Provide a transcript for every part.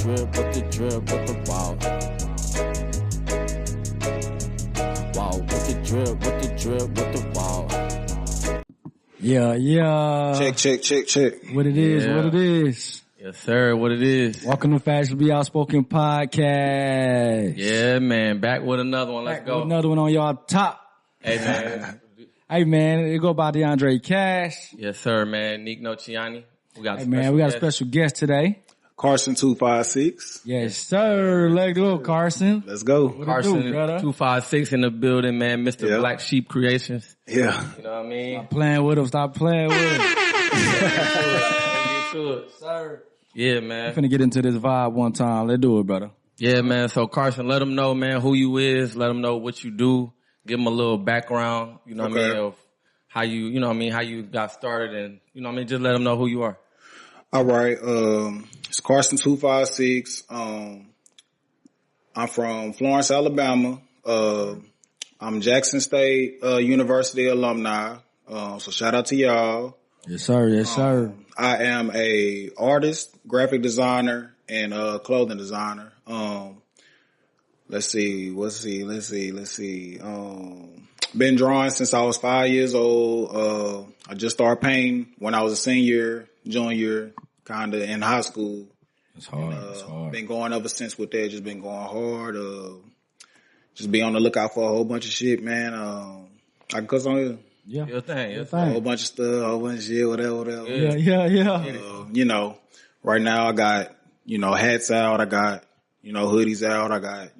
drip, with the drip, with the wow. Wow, with the drip, with the drip, with the wow. Yeah. Check. What it is. Yes, sir. What it is. Welcome to Fashionably Outspoken podcast. Yeah, man. Back with another one. Let's go. Another one on y'all top. Hey, man. Hey, man. It go by DeAndre Cash. Yes, sir, man. Nick Nociani. We got a special guest today. Carson 256. Yes, sir. Let's go, Carson. Let's go. Carson 256 in the building, man. Mr. Black Sheep Creations. Yeah. You know what I mean? Stop playing with him. Get to it. Sir. Yeah, man. I'm finna get into this vibe one time. Let's do it, brother. Yeah, man. So, Carson, let them know, man, who you is. Let them know what you do. Give them a little background, you know what I mean, of how you, you know what I mean, how you got started and, you know what I mean, just let them know who you are. All right. It's Carson 256. I'm from Florence, Alabama. I'm Jackson State University alumni. So shout out to y'all. Yes, sir. I am a artist, graphic designer, and clothing designer. Let's see. Been drawing since I was 5 years old. I just started painting when I was a senior, junior, kind of in high school. It's hard. Been going ever since with that. Just been going hard. Just be on the lookout for a whole bunch of shit, man. I can cuss on here. Yeah. Your thing. A whole bunch of stuff, a whole bunch of shit, whatever. Yeah. Right now I got, hats out. I got, hoodies out. I got,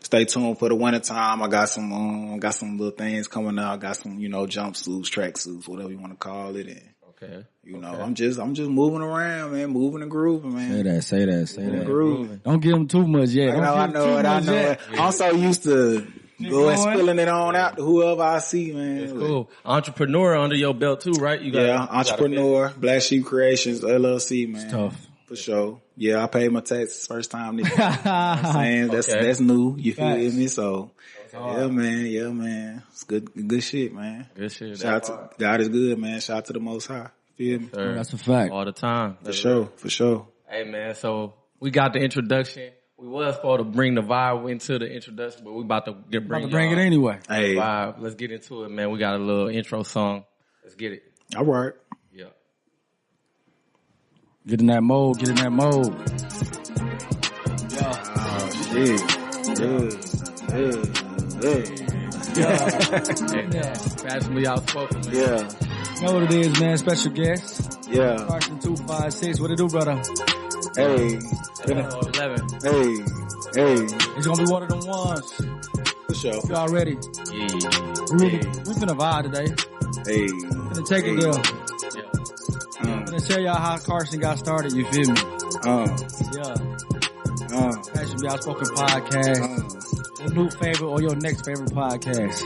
stay tuned for the winter time. I got some little things coming out. I got some, jumpsuits, tracksuits, whatever you want to call it. And, I'm just moving around, man, moving and grooving, man. Say that. Grooving. Don't give them too much yet. I know it. Yeah. I'm so used to going spilling it on out to whoever I see, man. It's cool. Entrepreneur under your belt too, right? Entrepreneur, Black Sheep Creations, LLC, man. It's tough. For sure. Yeah, I paid my taxes first time. You know what I'm saying? That's new. You feel me? So, yeah, man. It's good shit, man. Good shit. Shout out to God is good, man. Shout out to the Most High. Feel me? Sir. That's a fact. All the time. For sure. Hey, man. So we got the introduction. We was supposed to bring the vibe into the introduction, but we about to bring it anyway. Hey, vibe. Let's get into it, man. We got a little intro song. Let's get it. All right. Yeah. Get in that mode. Yeah. Oh, shit. Yeah. Fashionably Outspoken, man. Yeah. You know what it is, man. Special guest. Yeah. Carson 256. What it do, brother? Hey. 11. Hey. It's gonna be one of them ones. For sure. You all ready? Yeah. We finna vibe today. Hey. Finna take it there. I'm gonna tell y'all how Carson got started, you feel me? Fashionably Outspoken podcast. Your new favorite or your next favorite podcast.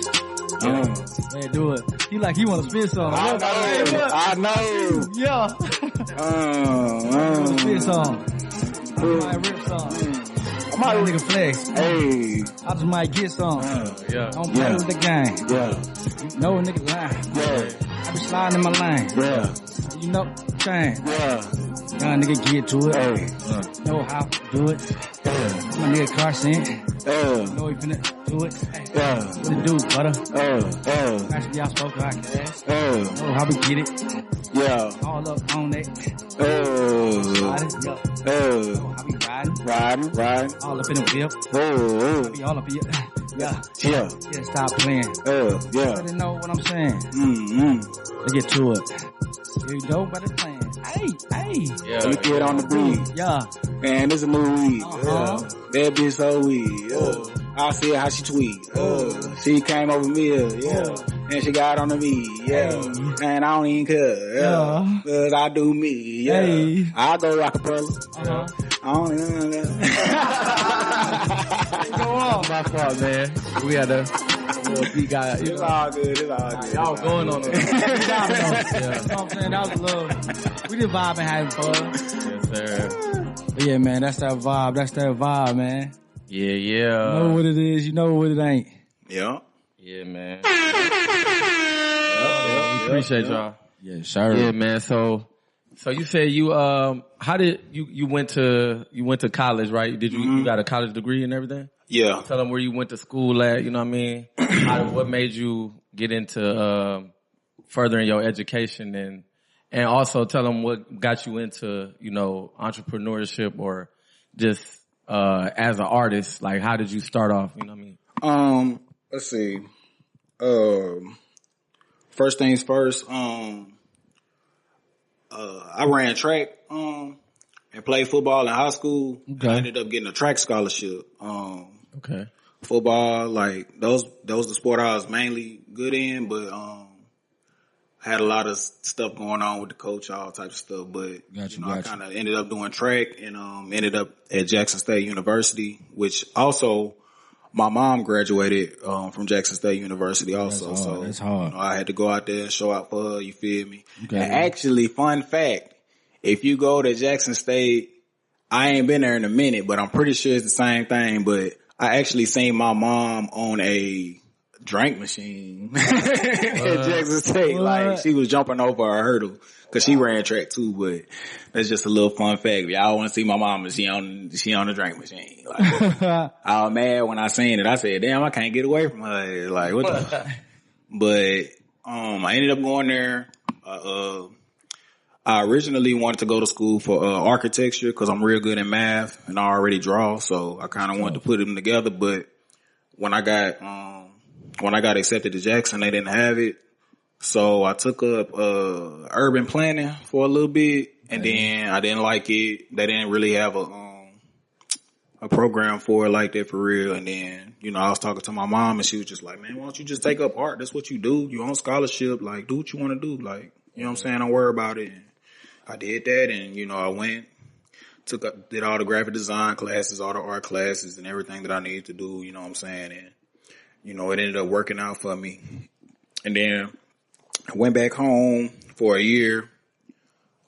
Man, do it. He wanna spit something. I know. Yeah. Wanna spit something. I might rip something. I might nigga flex. Hey. I just might get something. Don't play with the game. No nigga lying. I be sliding in my lane. You know, change. Young nigga get to it. Know how to do it. My nigga Carson. Know he finna do it. What it do, brother? Actually, y'all spoke podcast. Know how we get it. All up on it. Riding. How we riding. All up in the whip. I be all up in your... Yeah, stop playing. Better know what I'm saying. Let's get to it. You know better plan. Hey. Let me get on the beat. Yeah. Man, this is a new weed. That bitch so weed. I see how she tweet. She came over me. And she got on the me. Man, I don't even care. Cause I do me. I go rockapella. I don't even know. Go on, my fault, man. We had a little beat guy. It's all good. Y'all going on it. You know what I'm saying? That was a little... We just vibing, having fun. Yes, sir. But yeah, man, that's that vibe, man. Yeah. You know what it is, you know what it ain't. Yeah, man. We appreciate y'all. Yeah, sure. Yeah, man. So So you said you how did you went to college, right? Did you got a college degree and everything? Yeah. Tell them where you went to school at, you know what I mean? What made you get into furthering your education and also tell them what got you into, you know, entrepreneurship or just as an artist, like how did you start off, you know what I mean? Let's see. First things first, I ran track and played football in high school. Okay. I ended up getting a track scholarship. Okay. Football, like those the sport I was mainly good in, but had a lot of stuff going on with the coach, all types of stuff. But I kind of ended up doing track and ended up at Jackson State University, which also my mom graduated from Jackson State University also. That's hard. I had to go out there and show out for her, you feel me? Okay. And actually, fun fact, if you go to Jackson State, I ain't been there in a minute, but I'm pretty sure it's the same thing. But I actually seen my mom on a drink machine at Jackson State. What? Like, she was jumping over a hurdle because she ran track too. But that's just a little fun fact. If y'all want to see my mama, she on the drink machine. Like, I was mad when I seen it. I said, damn, I can't get away from her. Like, what the fuck? But I ended up going there. I originally wanted to go to school for architecture because I'm real good in math and I already draw, so I kind of wanted to put them together. But when I got accepted to Jackson, they didn't have it, so I took up urban planning for a little bit, and then I didn't like it. They didn't really have a program for it like that for real. And then I was talking to my mom, and she was just like, "Man, why don't you just take up art? That's what you do. You on scholarship. Like, do what you want to do. Like, you know what I'm saying? Don't worry about it." And I did that, and I went, did all the graphic design classes, all the art classes, and everything that I needed to do. You know what I'm saying? And it ended up working out for me. And then I went back home for a year.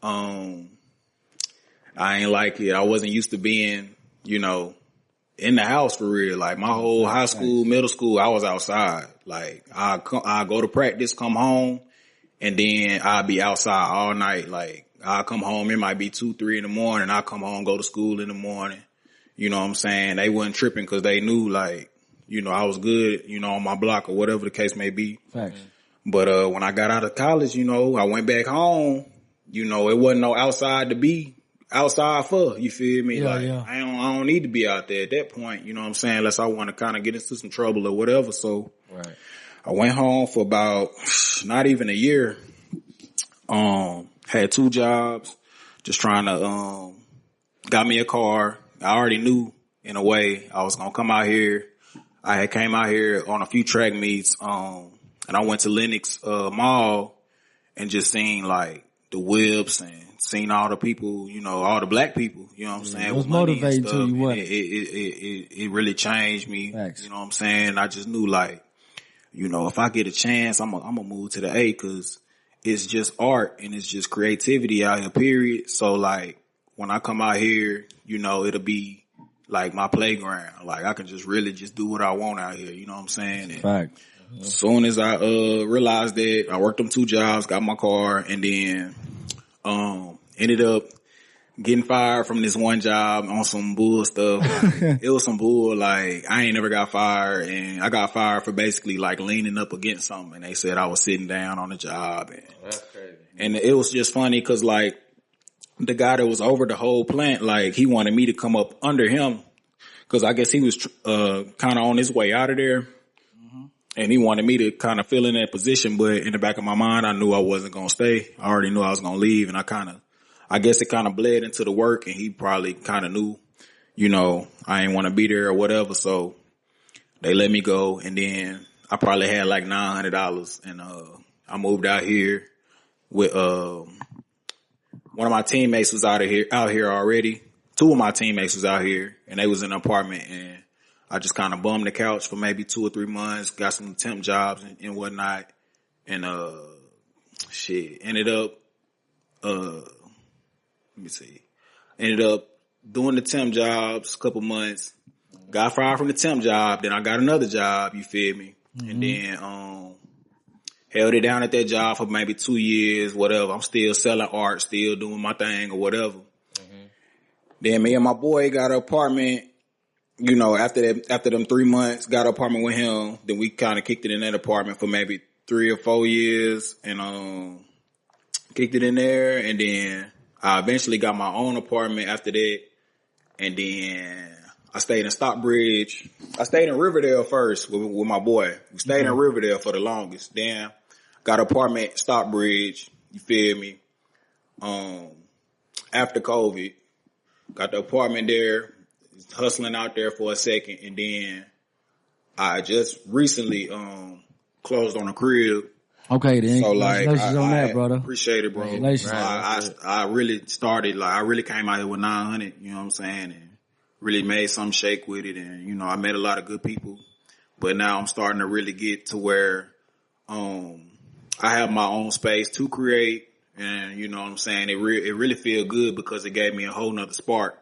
I ain't like it. I wasn't used to being, in the house for real. Like my whole high school, middle school, I was outside. Like I go to practice, come home, and then I'll be outside all night. Like I'll come home, it might be 2, 3 in the morning. I'll come home, go to school in the morning. You know what I'm saying? They wasn't tripping because they knew like, I was good, on my block or whatever the case may be. Facts. But when I got out of college, I went back home, it wasn't no outside to be outside for, you feel me? Yeah. I don't need to be out there at that point, you know what I'm saying? Unless I want to kind of get into some trouble or whatever. So right. I went home for about not even a year. Had 2 jobs, just trying to, got me a car. I already knew in a way I was going to come out here. I had came out here on a few track meets, and I went to Lenox, Mall and just seen like the whips and seen all the people, all the black people, you know what I'm saying? It was motivating to you, what? It really changed me. Facts. You know what I'm saying? I just knew like, if I get a chance, I'm gonna move to the A because it's just art and it's just creativity out here, period. So like when I come out here, it'll be like my playground. Like I can just really just do what I want out here. You know what I'm saying? And Fact. as soon as I realized that, I worked them 2 jobs, got my car, and then ended up getting fired from this one job on some bull stuff. It was some bull. Like I ain't never got fired, and I got fired for basically like leaning up against something. And they said I was sitting down on the job, and That's crazy. And it was just funny because like the guy that was over the whole plant, like he wanted me to come up under him because I guess he was kind of on his way out of there. And he wanted me to kind of fill in that position, but in the back of my mind, I knew I wasn't going to stay. I already knew I was going to leave, and I guess it kind of bled into the work, and he probably kind of knew, I ain't want to be there or whatever, so they let me go, and then I probably had like $900, and I moved out here with one of my teammates was out here already. 2 of my teammates was out here, and they was in an apartment, and I just kind of bummed the couch for maybe 2 or 3 months, got some temp jobs and whatnot. And, ended up, ended up doing the temp jobs a couple months, got fired from the temp job. Then I got another job, you feel me? And then, held it down at that job for maybe 2 years, whatever. I'm still selling art, still doing my thing or whatever. Mm-hmm. Then me and my boy got an apartment, you know, after them 3 months, got an apartment with him. Then we kind of kicked it in that apartment for maybe 3 or 4 years and, kicked it in there. And then I eventually got my own apartment after that. And then I stayed in Stockbridge. I stayed in Riverdale first with my boy. We stayed in Riverdale for the longest. Then got an apartment Stockbridge. You feel me? After COVID, got the apartment there, hustling out there for a second. And then I just recently, closed on a crib. Okay, then. So like, congratulations on that, brother. Appreciate it, bro. Congratulations. I really started, like, I really came out here with 900, you know what I'm saying? And really made some shake with it. And, you know, I met a lot of good people, but now I'm starting to really get to where, I have my own space to create. And, you know what I'm saying? It really feel good because it gave me a whole nother spark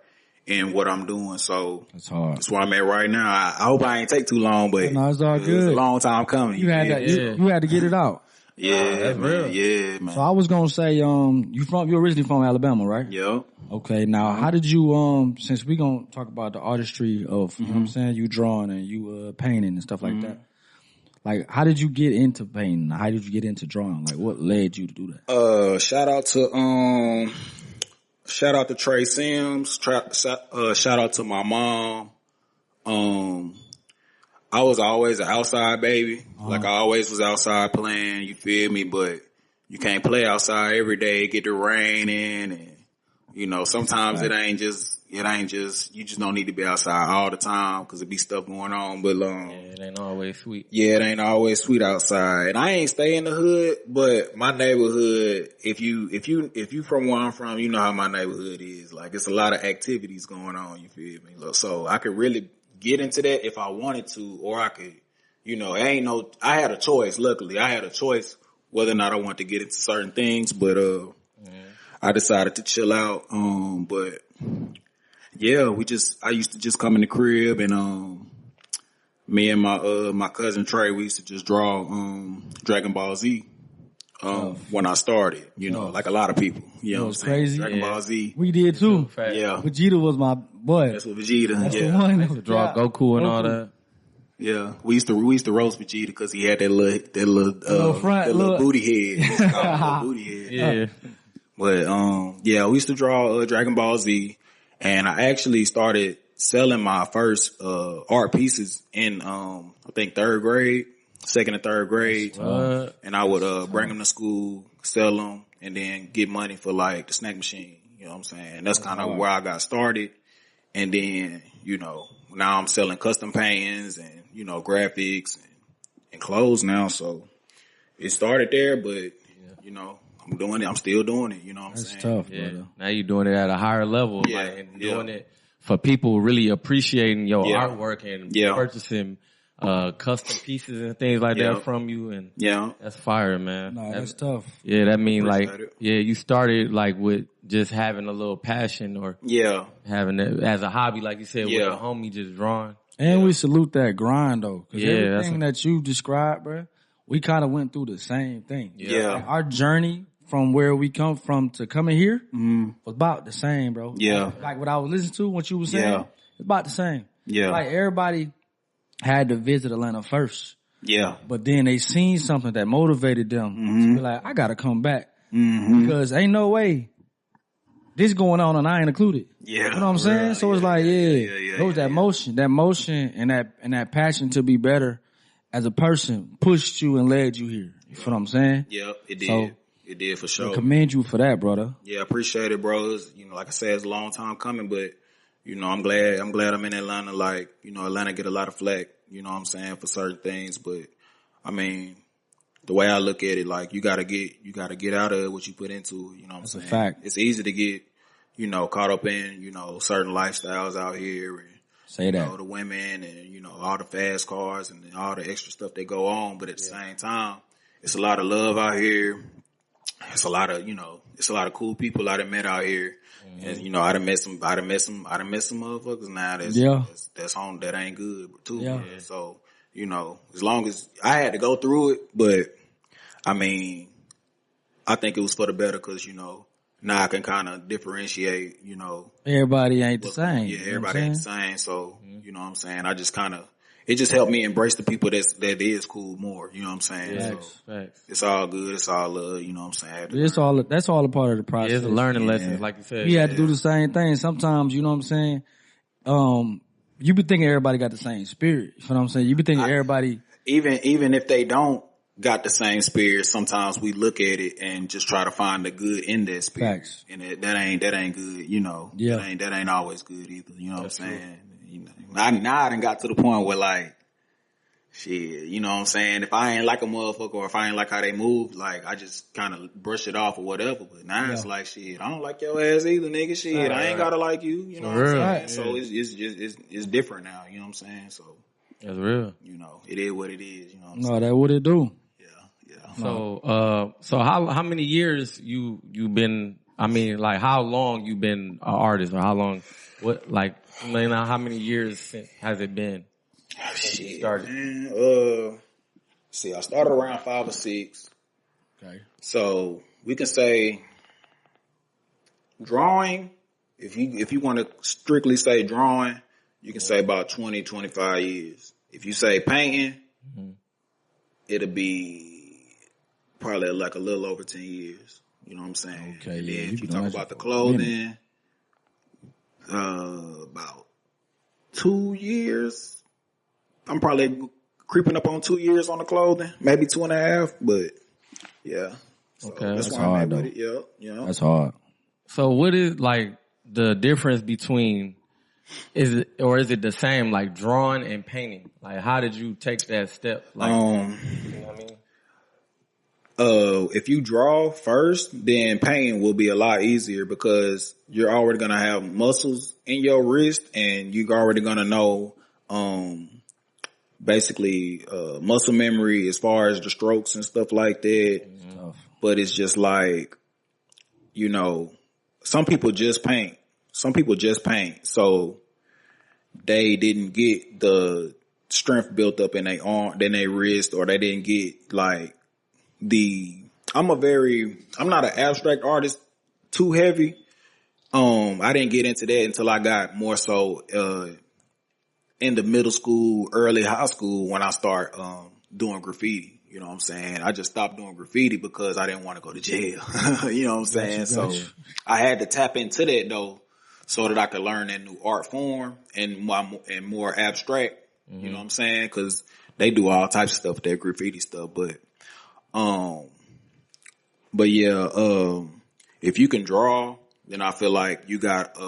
in what I'm doing. So that's hard. That's where I'm at right now. I hope I ain't take too long, but no, it's all good. It's a long time coming. You had to get it out. Yeah, that's man. Real. Yeah, man. So I was gonna say, you're originally from Alabama, right? Yep. Okay, now how did you, since we gonna talk about the artistry of, you know what I'm saying, you drawing and you painting and stuff like that. Like, how did you get into painting? How did you get into drawing? Like, what led you to do that? Shout out to Trey Sims. Shout out to my mom. I was always an outside baby. Like, I always was outside playing, you feel me? But you can't play outside every day, get the rain in, and, you know, sometimes it ain't just, you just don't need to be outside all the time because it be stuff going on. But, it ain't always sweet. Yeah, it ain't always sweet outside. And I ain't stay in the hood, but my neighborhood, if you from where I'm from, you know how my neighborhood is. Like, it's a lot of activities going on, you feel me? So I could really get into that if I wanted to, or I could, you know, I had a choice, luckily. I had a choice whether or not I want to get into certain things, but, I decided to chill out. But yeah, I used to just come in the crib and, me and my cousin Trey, we used to just draw, Dragon Ball Z, when I started, you know, like a lot of people, you know what I'm saying? Crazy. Dragon Ball Z. We did too. Yeah. Vegeta was my boy. That's what Vegeta, That's yeah. the one. I used to draw Goku and all that. Yeah, we used to roast Vegeta because he had that little booty head. Little booty head. Yeah. But yeah, we used to draw Dragon Ball Z, and I actually started selling my first art pieces in I think 3rd grade, 2nd and 3rd grade, and I would bring them to school, sell them, and then get money for like the snack machine. You know what I'm saying? That's kind of where I got started, and then you know now I'm selling custom paintings and you know graphics and clothes now. So it started there, but you know. I'm doing it. I'm still doing it. You know what I'm saying? That's tough, yeah. brother. Now you're doing it at a higher level. Yeah. Like, and doing it for people really appreciating your artwork and purchasing custom pieces and things like that from you. And that's fire, man. No, that's tough. Yeah, that means like, you started like with just having a little passion or having it as a hobby, like you said, with a homie just drawing. And we salute that grind though. Cause everything that you described, bro, we kind of went through the same thing. Yeah. Like our journey from where we come from to coming here was about the same, bro. Yeah. Like what I was listening to, what you were saying, it's about the same. Yeah. Like everybody had to visit Atlanta first. Yeah. But then they seen something that motivated them to be like, I gotta come back. Because ain't no way this going on and I ain't included. Yeah. You know what I'm saying? So it's like, it was that motion and that passion to be better as a person pushed you and led you here. You feel what I'm saying? Yeah, it did. So, it did for sure. I commend you for that, brother. Yeah, I appreciate it, bro. You know, like I said, it's a long time coming, but you know, I'm glad I'm in Atlanta. Like, you know, Atlanta get a lot of flack, you know what I'm saying, for certain things, but I mean, the way I look at it, like you gotta get out of what you put into, you know what I'm saying? That's a fact. It's easy to get, you know, caught up in, you know, certain lifestyles out here and say that. You know, the women and, you know, all the fast cars and all the extra stuff that go on, but at the same time, it's a lot of love out here. It's a lot of, you know, it's a lot of cool people I done met out here. And, you know, I done met some motherfuckers now that's on, that ain't good too. Yeah. So, you know, as long as I had to go through it, but I mean, I think it was for the better because, you know, now I can kind of differentiate, you know. Everybody ain't the same. Yeah, everybody ain't the same. So, you know what I'm saying? I just kind of, it just helped me embrace the people that is cool more. You know what I'm saying? Yeah, so facts. It's all good. It's all love. You know what I'm saying? That's all a part of the process. Yeah, it's a learning lesson, like you said. We had to do the same thing. Sometimes, you know what I'm saying? You be thinking everybody got the same spirit. You know what I'm saying? You be thinking everybody. Even if they don't got the same spirit, sometimes we look at it and just try to find the good in that spirit. Facts. And that ain't good, you know. Yeah. That ain't always good either. You know what I'm saying? You know, now I done got to the point where like, shit, you know what I'm saying? If I ain't like a motherfucker or if I ain't like how they move, like I just kind of brush it off or whatever. But now it's like, shit, I don't like your ass either, nigga. Shit, I ain't gotta like you. You know what I'm saying? So it's different now. You know what I'm saying? So that's real. You know, it is what it is. You know what I'm no, saying? that's what it do. So, so how many years you been? I mean, like how long you been an artist, or how long? What like? I mean, how many years has it been? Shit, started? man. See, I started around 5 or 6. Okay. So we can say drawing. If you want to strictly say drawing, you can say about 20, 25 years. If you say painting, it'll be probably like a little over 10 years. You know what I'm saying? Okay, and yeah. then if you talk about the clothing, about 2 years. I'm probably creeping up on 2 years on the clothing, maybe 2.5, but yeah. So okay, that's why I'm with it. Yeah, you know. That's hard. So what is like the difference between is it the same like drawing and painting? Like how did you take that step? Like, you know what I mean? If you draw first, then painting will be a lot easier because you're already gonna have muscles in your wrist and you're already gonna know basically muscle memory as far as the strokes and stuff like that. But it's just like, you know, some people just paint. So they didn't get the strength built up in their arm, then their wrist, or they didn't get like I'm not an abstract artist too heavy. I didn't get into that until I got more so in the middle school, early high school when I start doing graffiti. You know what I'm saying? I just stopped doing graffiti because I didn't want to go to jail. You know what I'm saying? So I had to tap into that though so that I could learn that new art form and more abstract. You know what I'm saying? Cause they do all types of stuff with that graffiti stuff. But yeah, if you can draw, then I feel like you got,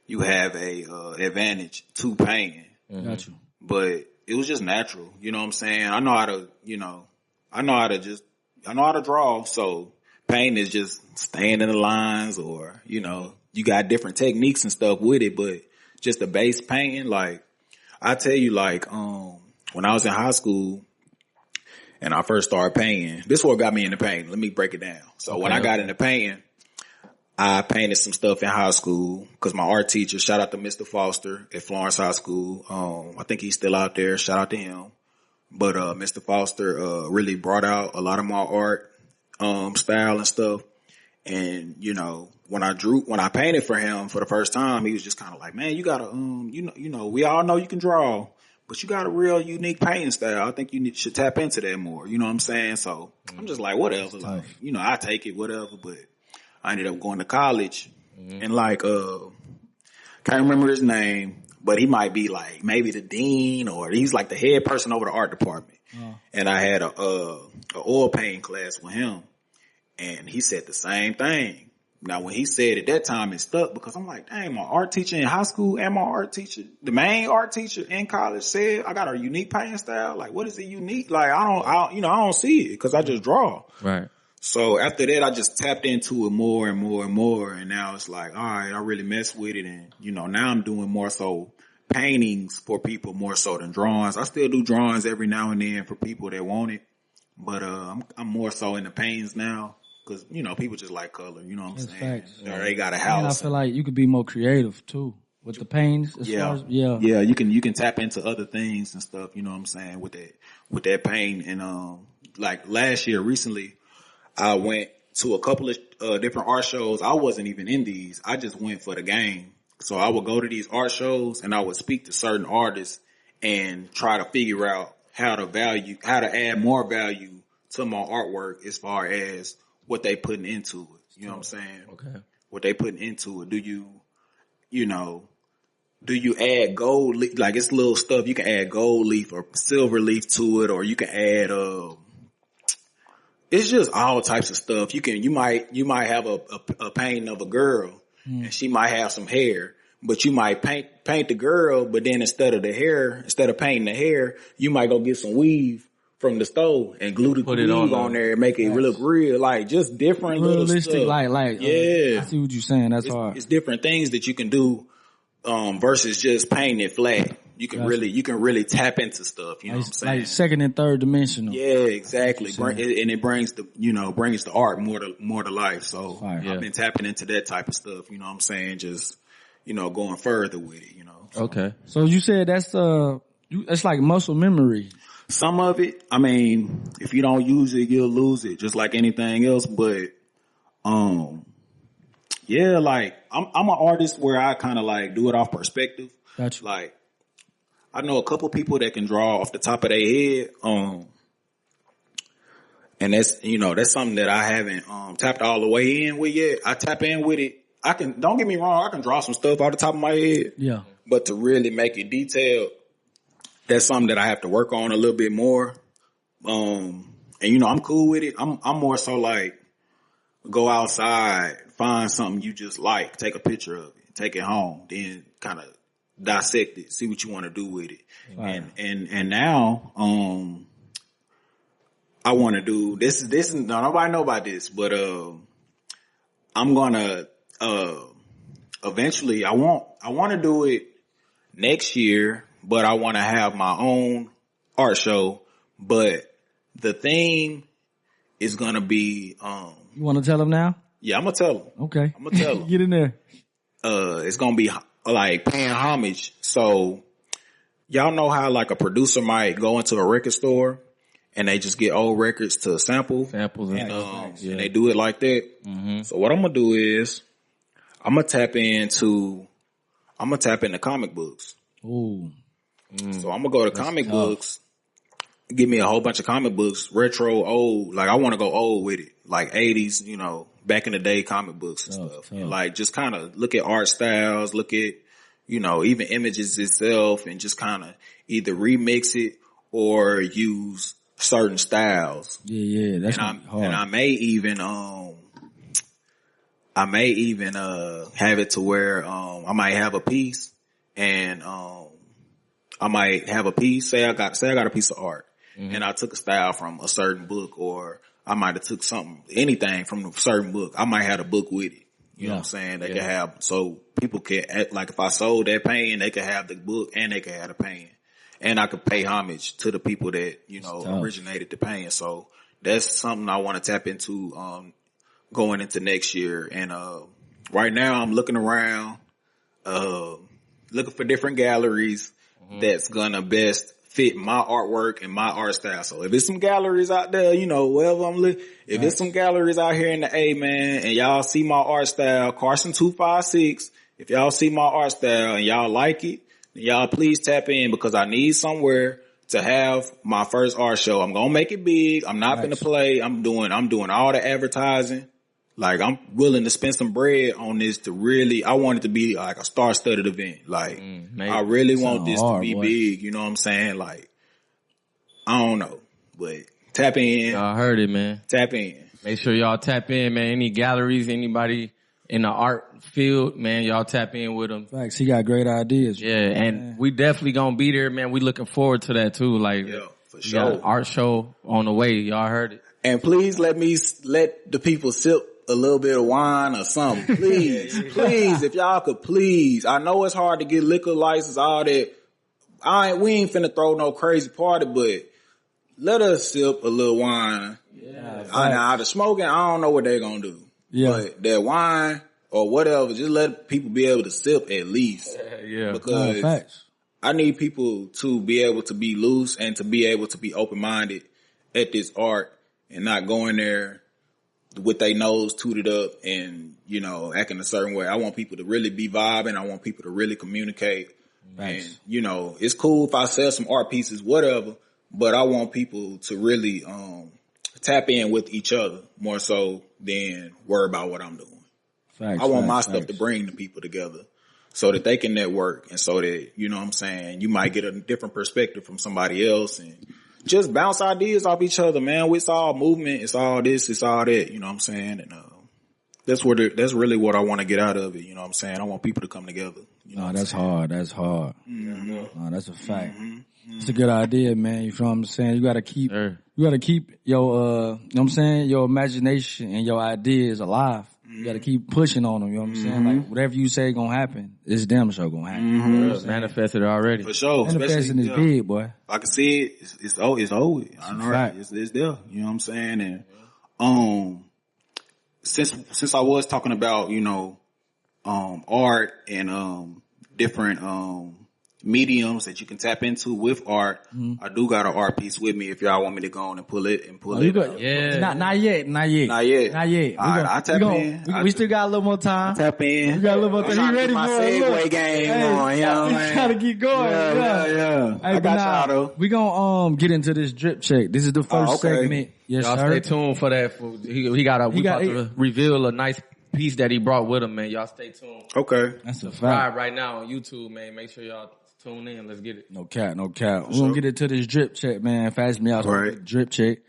you have a advantage to painting. Got you. But it was just natural. You know what I'm saying? I know how to draw. So painting is just staying in the lines or, you know, you got different techniques and stuff with it, but just the base painting, like I tell you, like, when I was in high school and I first started painting, this is what got me into painting. Let me break it down. So when I got into painting, I painted some stuff in high school because my art teacher, shout out to Mr. Foster at Florence High School. I think he's still out there. Shout out to him. But Mr. Foster really brought out a lot of my art style and stuff. And, you know, when I painted for him for the first time, he was just kind of like, man, you gotta, you know, we all know you can draw, but you got a real unique painting style. I think you should tap into that more. You know what I'm saying? So I'm just like, whatever. Like, you know, I take it, whatever, but I ended up going to college and like, can't remember his name, but he might be like maybe the dean or he's like the head person over the art department. And I had a oil painting class with him and he said the same thing. Now when he said at that time it stuck because I'm like, dang, my art teacher in high school and my art teacher, the main art teacher in college said I got a unique painting style. Like what is it unique? Like I don't see it because I just draw. Right. So after that, I just tapped into it more and more and more. And now it's like, all right, I really mess with it. And, you know, now I'm doing more so paintings for people more so than drawings. I still do drawings every now and then for people that want it. But, I'm more so in the paintings now because, you know, people just like color. You know what I'm saying? Facts. Or they got a house. And I feel like you could be more creative too with the paintings. Yeah, you can tap into other things and stuff. You know what I'm saying with that paint and, like last year recently, I went to a couple of different art shows. I wasn't even in these. I just went for the game. So I would go to these art shows and I would speak to certain artists and try to figure out how to add more value to my artwork as far as what they putting into it. You know what I'm saying? Okay. What they putting into it. Do you add gold leaf? Like it's little stuff. You can add gold leaf or silver leaf to it, or you can add, it's just all types of stuff. You might have a painting of a girl and she might have some hair, but you might paint the girl, but then instead of painting the hair, you might go get some weave from the store and glue the weave on there and make it look real, like just different realistic, little stuff. like yeah. I see what you're saying. That's hard. It's different things that you can do, versus just painting it flat. You can really tap into stuff. You know what I'm saying? Like second and third dimensional. Yeah, exactly. And it brings the art more to life. So I've been tapping into that type of stuff. You know what I'm saying? Just, going further with it, So. Okay. So you said that's like muscle memory. Some of it, I mean, if you don't use it, you'll lose it, just like anything else. But, yeah, like I'm an artist where I kind of like do it off perspective. Gotcha. Like I know a couple people that can draw off the top of their head. And that's something that I haven't tapped all the way in with yet. I tap in with it. Don't get me wrong, I can draw some stuff off the top of my head. Yeah. But to really make it detailed, that's something that I have to work on a little bit more. And I'm cool with it. I'm more so like go outside, find something you just like, take a picture of it, take it home, then kind of dissect it, see what you want to do with it. Right. And now, I want to do this is nobody know about this, but, I'm gonna, eventually I want to do it next year, but I want to have my own art show, but the theme is going to be, you want to tell them now? Yeah, I'm going to tell them. Okay. I'm going to tell them. Get in there. It's going to be like paying homage. So y'all know how like a producer might go into a record store and they just get old records to samples and they do it like that. Mm-hmm. So what I'm going to do is I'm going to tap into comic books. Ooh. So I'm going to go to comic books, give me a whole bunch of comic books, retro, old, like I want to go old with it, like 80s, back in the day comic books and stuff. And like just kind of look at art styles, look at, even images itself and just kind of either remix it or use certain styles. Yeah, that's hard. And I may even have it to where, I might have a piece and, I might have a piece, say I got a piece of art and I took a style from a certain book, or I might have took anything from a certain book. I might have a book with it. You know what I'm saying? They can have, so people can, like if I sold that painting, they could have the book and they could have the painting. And I could pay homage to the people that, originated the painting. So that's something I want to tap into, going into next year. And, right now I'm looking around, looking for different galleries that's gonna best fit my artwork and my art style. So if it's some galleries out there, wherever I'm looking, if it's some galleries out here in the A, man, and y'all see my art style, Carson 256, if y'all see my art style and y'all like it, then y'all please tap in, because I need somewhere to have my first art show. I'm gonna make it big. I'm not gonna play. I'm doing all the advertising. Like, I'm willing to spend some bread on this to really, I want it to be like a star-studded event. Like, I really want this to be big. You know what I'm saying? Like, I don't know, but tap in. Y'all heard it, man. Tap in. Make sure y'all tap in, man. Any galleries, anybody in the art field, man, y'all tap in with them. Facts. He got great ideas. Yeah, and we definitely gonna be there, man. We looking forward to that too. Like, for sure. Got an art show on the way. Y'all heard it. And please let the people sip a little bit of wine or something. Please, please, if y'all could please. I know it's hard to get liquor license, all that. We ain't finna throw no crazy party, but let us sip a little wine. Yeah. Now the smoking, I don't know what they're gonna do. Yeah. But that wine or whatever, just let people be able to sip at least. Yeah. Because I need people to be able to be loose and to be able to be open-minded at this art and not going there with their nose tooted up and, you know, acting a certain way. I want people to really be vibing. I want people to really communicate. Nice. And, you know, it's cool if I sell some art pieces, whatever, but I want people to really tap in with each other more so than worry about what I'm doing. I want my stuff to bring the people together so that they can network and so that, you know what I'm saying, you might get a different perspective from somebody else and just bounce ideas off each other, man. It's all movement. It's all this. It's all that. You know what I'm saying? And that's really what I want to get out of it. You know what I'm saying? I want people to come together. You know that's hard. That's hard. Mm-hmm. No, that's a fact. Mm-hmm. It's a good idea, man. You feel what I'm saying? You gotta keep your, you know what I'm saying? Your imagination and your ideas alive. You gotta keep pushing on them, you know what I'm saying? Like, whatever you say gonna happen, it's damn sure gonna happen. Mm-hmm. You know manifested already. For sure. Manifesting is big, boy. I can see it. It's over. I know, right? It's there. You know what I'm saying? And, since I was talking about, you know, art and, different, mediums that you can tap into with art. I do got an art piece with me if y'all want me to go on and pull it. Yeah. Not yet. I tap in. We still got a little more time. Tap in. We got a little more time. You ready my for it? segue game on, you know what I'm trying to keep going. Yeah. Hey, I got y'all though. We gonna get into this drip check. This is the first segment. Yes, y'all sir. stay tuned for that. We about to reveal a nice piece that he brought with him, man. Y'all stay tuned. Okay. That's a Subscribe fact. right now on YouTube, man. Make sure y'all tune in. Let's get it. No cap. We're gonna get into this drip check, man. Fashionably Outspoken right. drip check.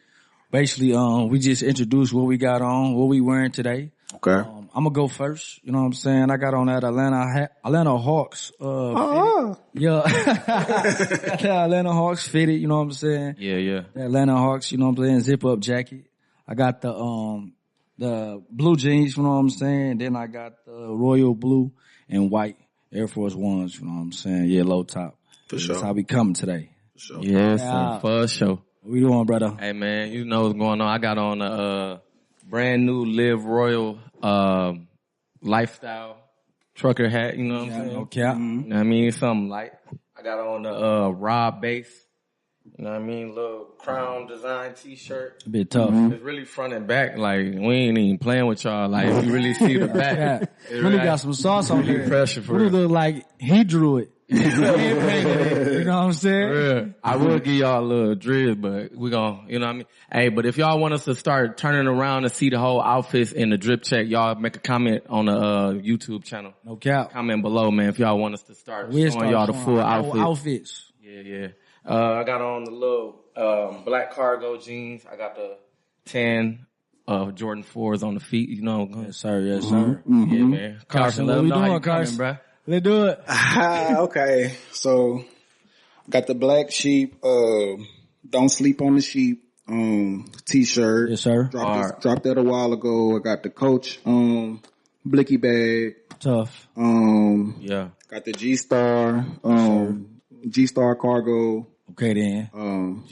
Basically, we just introduced what we got on, what we wearing today. Okay. I'm gonna go first. You know what I'm saying? I got on that Atlanta Hawks. Yeah. That Atlanta Hawks fitted. You know what I'm saying? Yeah. The Atlanta Hawks. You know what I'm saying? Zip up jacket. I got the blue jeans. You know what I'm saying? Then I got the royal blue and white Air Force Ones. You know what I'm saying? Yeah, low top. For sure. That's how we coming today. For sure. Yes, Yeah. for sure. What we doing, brother? Hey, man, you know what's going on. I got on a brand new Live Royal lifestyle trucker hat. You know what I'm saying? No cap. You know what I mean? Something light. I got on the raw base. You know what I mean? Little crown design t-shirt. A bit tough. It's really front and back. Like, we ain't even playing with y'all. Like, if you really see the back. Really got some sauce on there. Pressure for Really it. look like he drew it. You know what I'm saying? Yeah. I will give y'all a little driz, but we gon' you know what I mean? Hey, but if y'all want us to start turning around and see the whole outfits in the drip check, y'all make a comment on the YouTube channel. No cap. Comment below, man, if y'all want us to start showing y'all the full outfits. Yeah. I got on the little black cargo jeans. I got the tan Jordan 4s on the feet, you know. Yes, sir. Yeah, man. Carson, what we doing, Carson? Bro? Let's do it. Okay. So, got the black sheep, don't sleep on the sheep, t-shirt. Yes, sir. Dropped that a while ago. I got the Coach, blicky bag. Tough. Yeah. Got the G-Star, G-Star cargo. Okay then.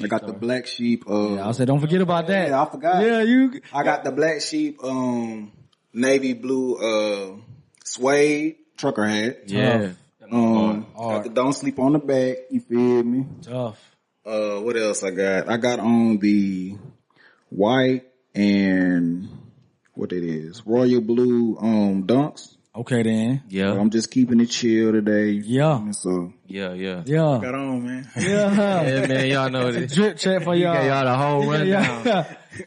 I got the black sheep. I said, don't forget about that. Yeah, I forgot. Yeah, I got the black sheep, navy blue, suede trucker hat. Yeah. Got the don't sleep on the back. You feel me? Tough. What else I got? I got on the white and what it is, royal blue, dunks. Okay then. Yeah. So I'm just keeping it chill today. Yeah. So. Yeah. Got on, man. Yeah, man, y'all know this. Drip check for y'all. Got y'all the whole rundown.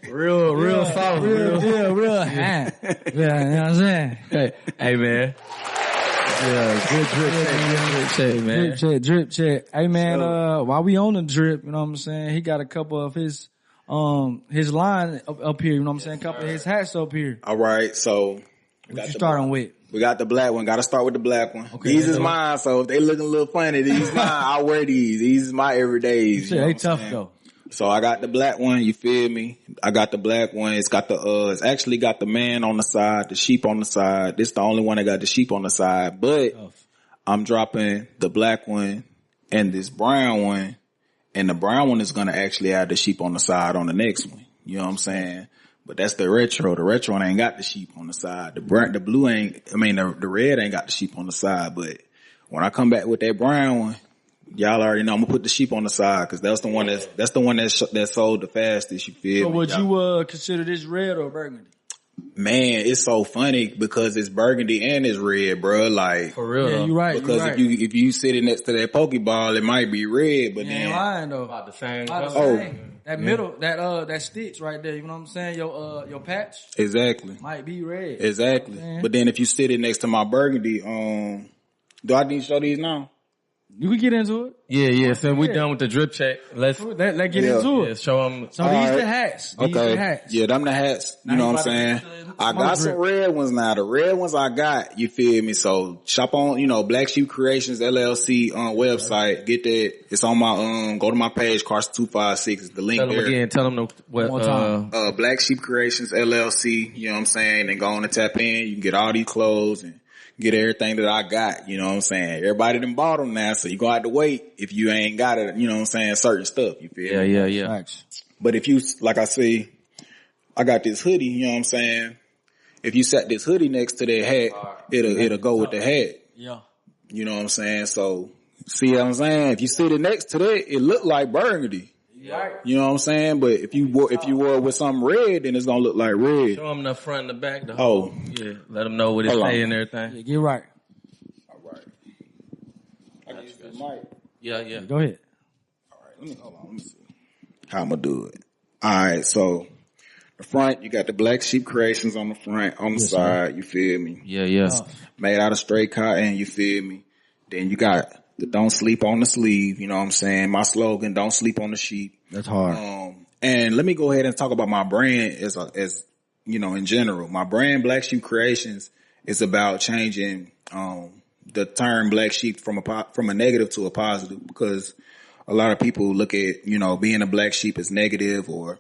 Real soft. Real hand. Yeah, you know what I'm saying? Hey, man. Yeah, good Drip check. Hey man, while we on the drip, you know what I'm saying? He got a couple of his line up here, you know what I'm saying? A couple of his hats up here. All right, so. What you starting with? We got the black one. Got to start with the black one. Okay, these is mine, so if they looking a little funny, these mine. I wear these. These is my everydays. Shit, they tough though. So I got the black one. You feel me? I got the black one. It's got it's actually got the man on the side, the sheep on the side. This the only one that got the sheep on the side, but I'm dropping the black one and this brown one, and the brown one is gonna actually have the sheep on the side on the next one. You know what I'm saying? But that's the retro. The retro one ain't got the sheep on the side. The blue ain't, the red ain't got the sheep on the side. But when I come back with that brown one, y'all already know I'm gonna put the sheep on the side because that's the one that sold the fastest. You feel So me? would you consider this red or burgundy? Man, it's so funny because it's burgundy and it's red, bro. Like For real, Yeah, you right. because right. if you sitting next to that Pokeball, it might be red, but You ain't lying though. about the same. About the color. same. That middle, that stitch right there. You know what I'm saying? Your patch exactly, might be red. exactly. Man. But then if you sit it next to my burgundy, do I need to show these now? You can get into it. Yeah. So we done with the drip check. Let's Let's get into it. show them. So these the hats. These Okay. the hats. Yeah, them the hats. You know what I'm saying? I got some red ones now. The red ones I got, you feel me? So shop on, Black Sheep Creations LLC website. Get that. It's on my, go to my page, Carson 256 is the link Tell them there. again. Tell them One more time. Black Sheep Creations LLC, you know what I'm saying? And go on and tap in. You can get all these clothes and get everything that I got, you know what I'm saying? Everybody done bought them now, so you gonna have to wait if you ain't got it, you know what I'm saying, certain stuff, you feel me? Yeah. Facts. But if you, like I say, I got this hoodie, you know what I'm saying? If you set this hoodie next to that hat, it'll go with the hat. Yeah. You know what I'm saying? So, see what I'm saying? If you sit it next to that, it look like burgundy. Yeah. You know what I'm saying? But if you wore it with something red, then it's gonna look like red. Show them the front and the back. Yeah. Let them know what it say and everything. Yeah, get right. All right. I can use the mic. Yeah. Go ahead. All right, let me see how I'm gonna do it. All right, so the front, you got the Black Sheep Creations on the front, on the side, you feel me? Yeah. Made out of straight cotton, you feel me? Then you got the don't sleep on the sleeve, you know what I'm saying? My slogan, don't sleep on the sheep. That's hard. And let me go ahead and talk about my brand as in general. My brand, Black Sheep Creations, is about changing the term black sheep from a negative to a positive, because a lot of people look at, being a black sheep as negative, or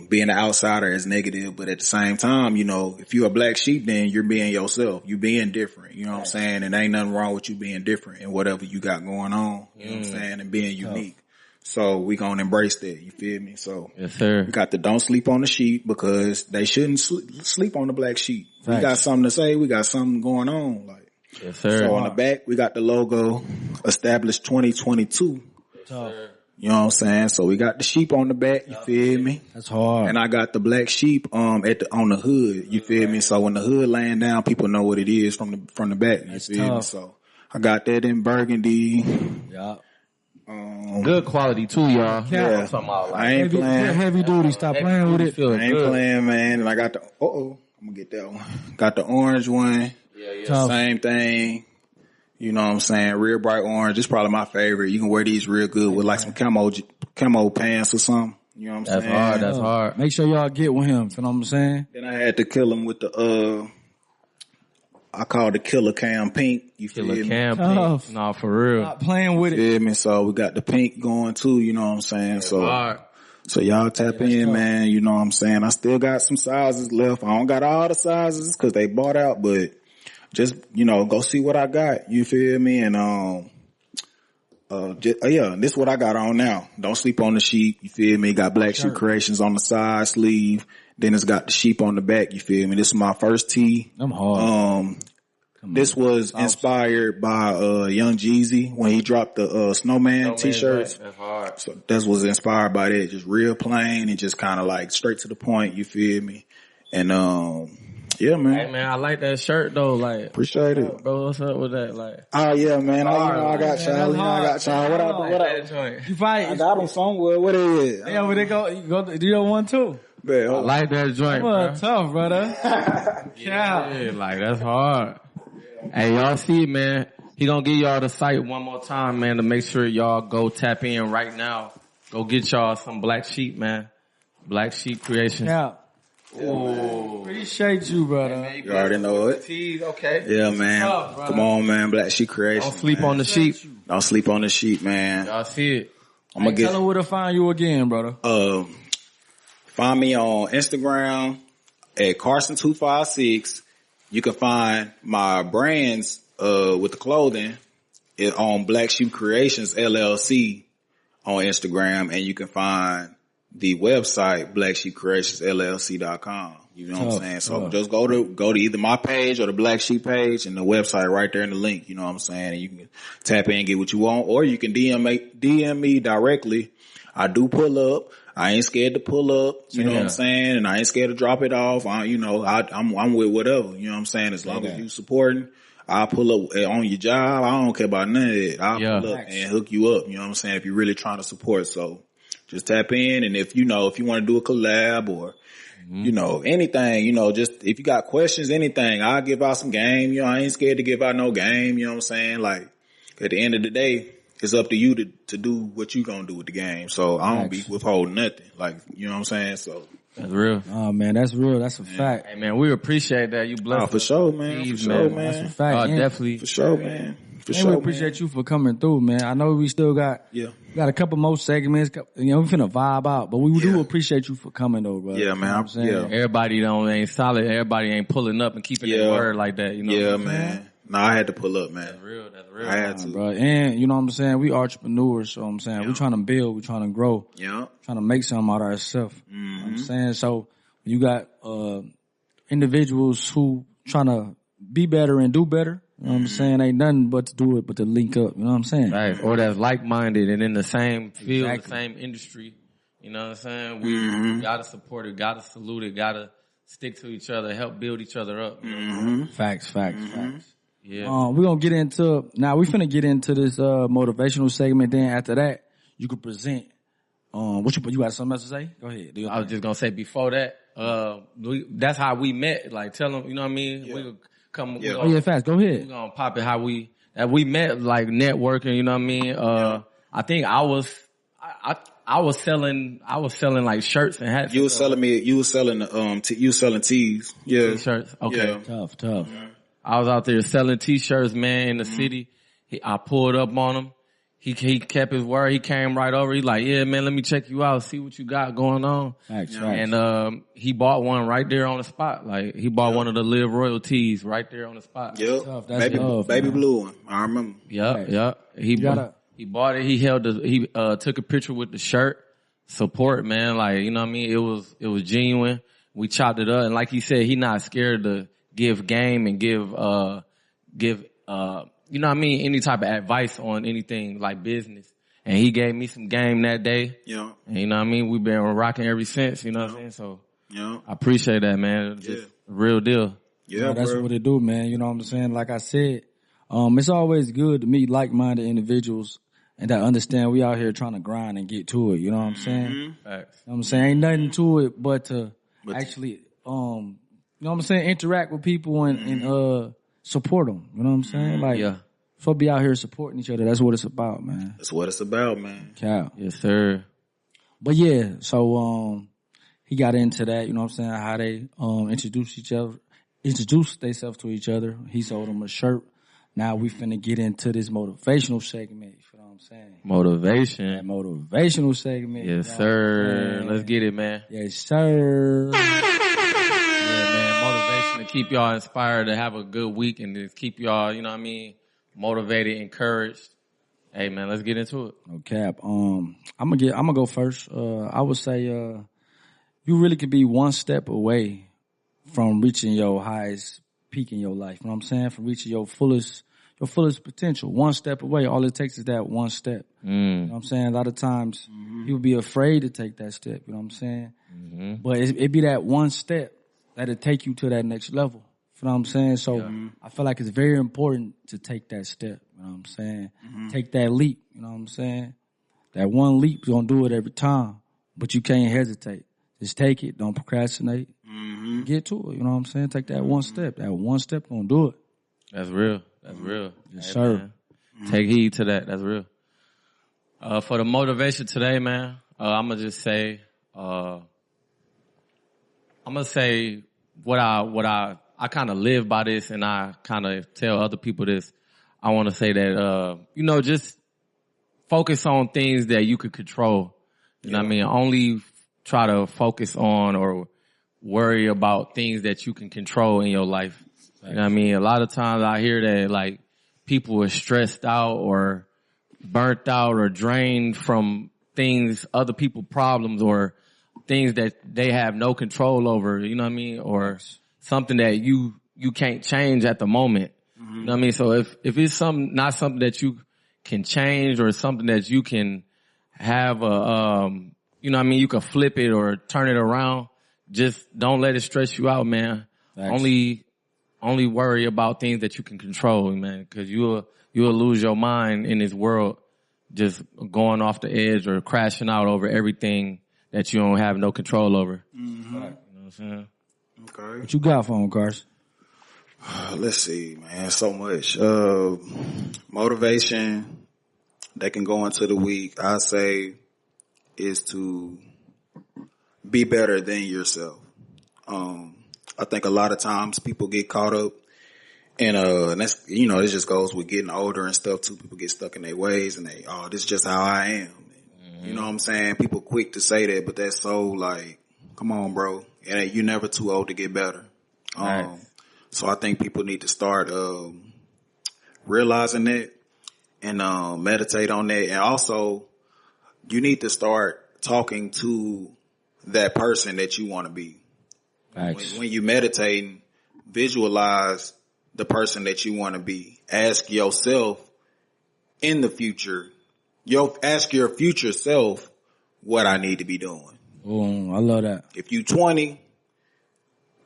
being an outsider as negative. But at the same time, if you're a black sheep, then you're being yourself. You're being different. You know what I'm saying? And ain't nothing wrong with you being different and whatever you got going on. You know what I'm saying? And being unique. So we gonna embrace that. You feel me? So Yes, sir. we got the don't sleep on the sheep, because they shouldn't sleep on the black sheep. Thanks. We got something to say. We got something going on. Like, Yes, sir. so on the back, we got the logo established 2022. Tough. You know what I'm saying? So we got the sheep on the back. You feel me? That's hard. And I got the black sheep on the hood. You feel me? So when the hood laying down, people know what it is from the back. You feel me? tough. So I got that in burgundy. Yeah. Good quality too, y'all. Yeah. I ain't playing. Heavy duty. Stop playing with it. I ain't playing, man. And I got the I'm gonna get that one. Got the orange one. Tough. Same thing. You know what I'm saying? Real bright orange. It's probably my favorite. You can wear these real good with like some camo pants or something. You know what I'm saying? That's hard. Make sure y'all get with him. You know what I'm saying? Then I had to kill him with the I called the Killer Cam Pink. You feel Killer me? Cam Tough. Pink. Nah, for real. Stop playing with it. Feel me? So we got the pink going too. You know what I'm saying? So Hard. So y'all tap in, tough. man. You know what I'm saying? I still got some sizes left. I don't got all the sizes because they bought out, but just, go see what I got. You feel me? And, this is what I got on now. Don't sleep on the sheep. You feel me? Got Black Sheep Creations on the side sleeve. Then it's got the sheep on the back. You feel me? This is my first tee. I'm hard. This was inspired by, Young Jeezy when he dropped the, Snowman t-shirts. That's hard. So that was inspired by that. Just real plain and just kind of like straight to the point. You feel me? And, yeah, man. Hey, man, I like that shirt though. Like, Appreciate it. bro, what's up with that? Like, Oh yeah, man. I got Charlie. I got hard. Charlie. What that up? joint. You fight. I got him somewhere. What it is? Yeah, where they go? You go do your one too. Man, I hold on. like that joint, Well, bro. tough, brother. Yeah, like that's hard. Hey, y'all see, man. He gonna give y'all the site one more time, man, to make sure y'all go tap in right now. Go get y'all some Black Sheep, man. Black Sheep Creations. Yeah. Ooh. Appreciate you, brother. You already know it. Okay. Yeah, man. tough, brother. Come on, man. Black Sheep Creation. Don't sleep on the sheep. Don't sleep on the sheep, man. Y'all see it. I'm gonna Tell them where to find you again, brother. find me on Instagram at Carson256. You can find my brands with the clothing on Black Sheep Creations LLC on Instagram, and you can find the website blacksheepcreationsllc.com. You know what I'm saying? So just go to either my page or the Black Sheep page and the website right there in the link. You know what I'm saying? And you can tap in and get what you want, or you can DM me directly. I do pull up. I ain't scared to pull up. You know what I'm saying? And I ain't scared to drop it off. I'm with whatever. You know what I'm saying? As long as you supporting, I'll pull up on your job. I don't care about none of that. I'll pull up and hook you up. You know what I'm saying? If you're really trying to support. So just tap in. And if you want to do a collab or, anything, just if you got questions, anything, I'll give out some game. I ain't scared to give out no game. You know what I'm saying? Like at the end of the day, it's up to you to do what you gonna do with the game. So I don't be withholding nothing. Like, you know what I'm saying? So that's real. Oh man, that's real. That's a fact. Hey man, we appreciate that. You blessed. For sure, man. For sure, man. That's a fact. Definitely. For sure, man. For sure, we appreciate you for coming through, man. I know we still got a couple more segments. We finna vibe out, but we do appreciate you for coming though, bro. Yeah, man. Everybody ain't solid. Everybody ain't pulling up and keeping their word like that. You know? Yeah, man. No, I had to pull up, man. That's real. I had to. Bro. And you know what I'm saying? We entrepreneurs, so I'm saying we trying to build, we trying to grow. Yeah. Trying to make something out of ourselves. Mm-hmm. You know what I'm saying? So you got individuals who trying to be better and do better. You know what I'm saying? Ain't nothing but to do it, but to link up. You know what I'm saying? Right. Or that's like-minded and in the same field, the same industry. You know what I'm saying? We gotta support it, gotta salute it, gotta stick to each other, help build each other up. Facts. Yeah. We're gonna get into, now we finna get into this motivational segment. Then after that, you can present what you got something else to say? Go ahead. I was just gonna say before that, that's how we met. Like tell them, you know what I mean? Yeah. We could come. Yeah. Fast. Go ahead. We're gonna pop it how we met, like networking. You know what I mean? I think I was selling like shirts and hats. You was selling tees. Yeah. T-shirts. Okay. Yeah. Tough. I was out there selling T-shirts, man, in the city. I pulled up on him. He kept his word. He came right over. He like, yeah, man, let me check you out, see what you got going on. Facts. And he bought one right there on the spot. Like he bought one of the Live Royal tees right there on the spot. Yep. That's baby blue one. I remember. Yep. He bought it. He took a picture with the shirt. Support, man. Like, you know what I mean? It was genuine. We chopped it up. And like he said, he not scared to give game and give you know what I mean, any type of advice on anything like business. And he gave me some game that day. Yeah. And you know what I mean? We've been rocking ever since, you know what I'm saying? So I appreciate that, man. It's just a real deal. Yeah, that's bro. what it do, man. You know what I'm saying? Like I said, it's always good to meet like-minded individuals and that understand we out here trying to grind and get to it. You know what I'm saying? Facts. You know what I'm saying? Ain't nothing to it but to actually, you know what I'm saying? Interact with people and support them. You know what I'm saying? Like, so be out here supporting each other. That's what it's about, man. That's what it's about, man. Cow. Yes, sir. But yeah, so he got into that. You know what I'm saying? How they introduce themselves to each other. He sold them a shirt. Now we finna get into this motivational segment. You know what I'm saying? Motivation. That motivational segment. Yes, sir. Let's get it, man. Yes, sir. Yeah, man. Motivation to keep y'all inspired to have a good week and to keep y'all, you know what I mean, motivated, encouraged. Hey, man, let's get into it. No cap. I'm gonna go first. I would say, you really could be one step away from reaching your highest peak in your life. You know what I'm saying? From reaching your fullest potential. One step away. All it takes is that one step. You know what I'm saying? A lot of times people be afraid to take that step. You know what I'm saying? But it be that one step that'll take you to that next level. You know what I'm saying? So I feel like it's very important to take that step. You know what I'm saying? Take that leap. You know what I'm saying? That one leap, you're going to do it every time. But you can't hesitate. Just take it. Don't procrastinate. Get to it. You know what I'm saying? Take that one step. That one step gonna do it. That's real. That's real. Yes, sir. Take heed to that. That's real. For the motivation today, man, I'm gonna just say, I'm gonna say what I kind of live by this, and I kind of tell other people this. I want to say that, just focus on things that you could control. You know what I mean? Only try to focus on or worry about things that you can control in your life. You know what I mean? A lot of times I hear that like people are stressed out or burnt out or drained from things, other people's problems, or things that they have no control over, you know what I mean? Or something that you can't change at the moment. Mm-hmm. You know what I mean? So if it's not something that you can change or something that you can have you know what I mean, you can flip it or turn it around, just don't let it stress you out, man. Thanks. Only worry about things that you can control, man, because you'll lose your mind in this world just going off the edge or crashing out over everything that you don't have no control over. Mm-hmm. You know what I'm saying? Okay. What you got for him, Carson? Let's see, man. So much. Motivation that can go into the week, I say, is to be better than yourself. I think a lot of times people get caught up and that's, you know, it just goes with getting older and stuff too. People get stuck in their ways and this is just how I am. Mm-hmm. You know what I'm saying? People quick to say that, but that's so like, come on, bro. You're never too old to get better. Right. So I think people need to start, realizing that and, meditate on that. And also you need to start talking to that person that you want to be. When you meditating, visualize the person that you want to be. Ask yourself in the future, ask your future self what I need to be doing. Oh, I love that. If you 20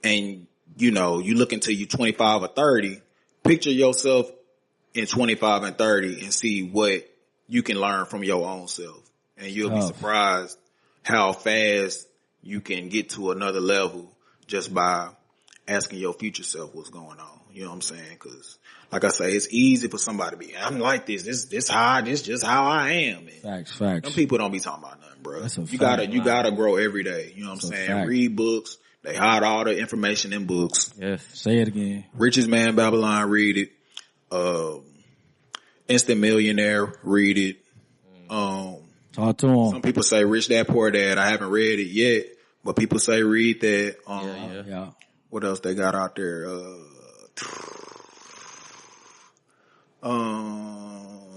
and you know, you look until you 25 or 30, picture yourself in 25 and 30 and see what you can learn from your own self. And you'll be surprised how fast you can get to another level just by asking your future self what's going on. You know what I'm saying? Cause like I say, it's easy for somebody to be, I'm like this just how I am. And facts. Some people don't be talking about nothing, bro. You gotta grow every day. You know what I'm saying? Fact. Read books. They hide all the information in books. Yes. Say it again. Richest Man in Babylon, read it. Instant Millionaire, read it. Talk to him. Some people say Rich Dad Poor Dad. I haven't read it yet, but people say read that. Yeah. What else they got out there?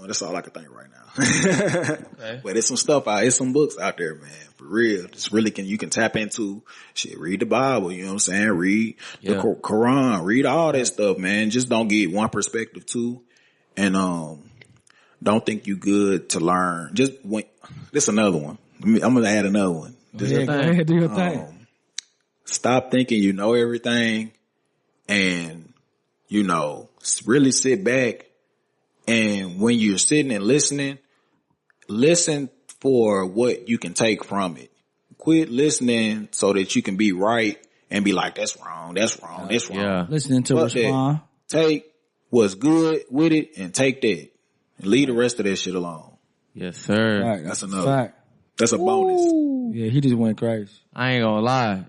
That's all I can think right now. Okay. But there's some stuff there's some books out there, man, for real. Just really you can tap into shit. Read the Bible, you know what I'm saying? Read the Quran, read all that stuff, man. Just don't get one perspective too. And, don't think you good to learn. This another one. I'm going to add another one. Go ahead, do your thing. Stop thinking you know everything and, you know, really sit back. And when you're sitting and listening, listen for what you can take from it. Quit listening so that you can be right and be like, that's wrong. Yeah. Listening to respond. Take what's good with it and take that and leave the rest of that shit alone. Yes, sir. Right, that's another. Fact. That's a bonus. Yeah, he just went crazy. I ain't gonna lie.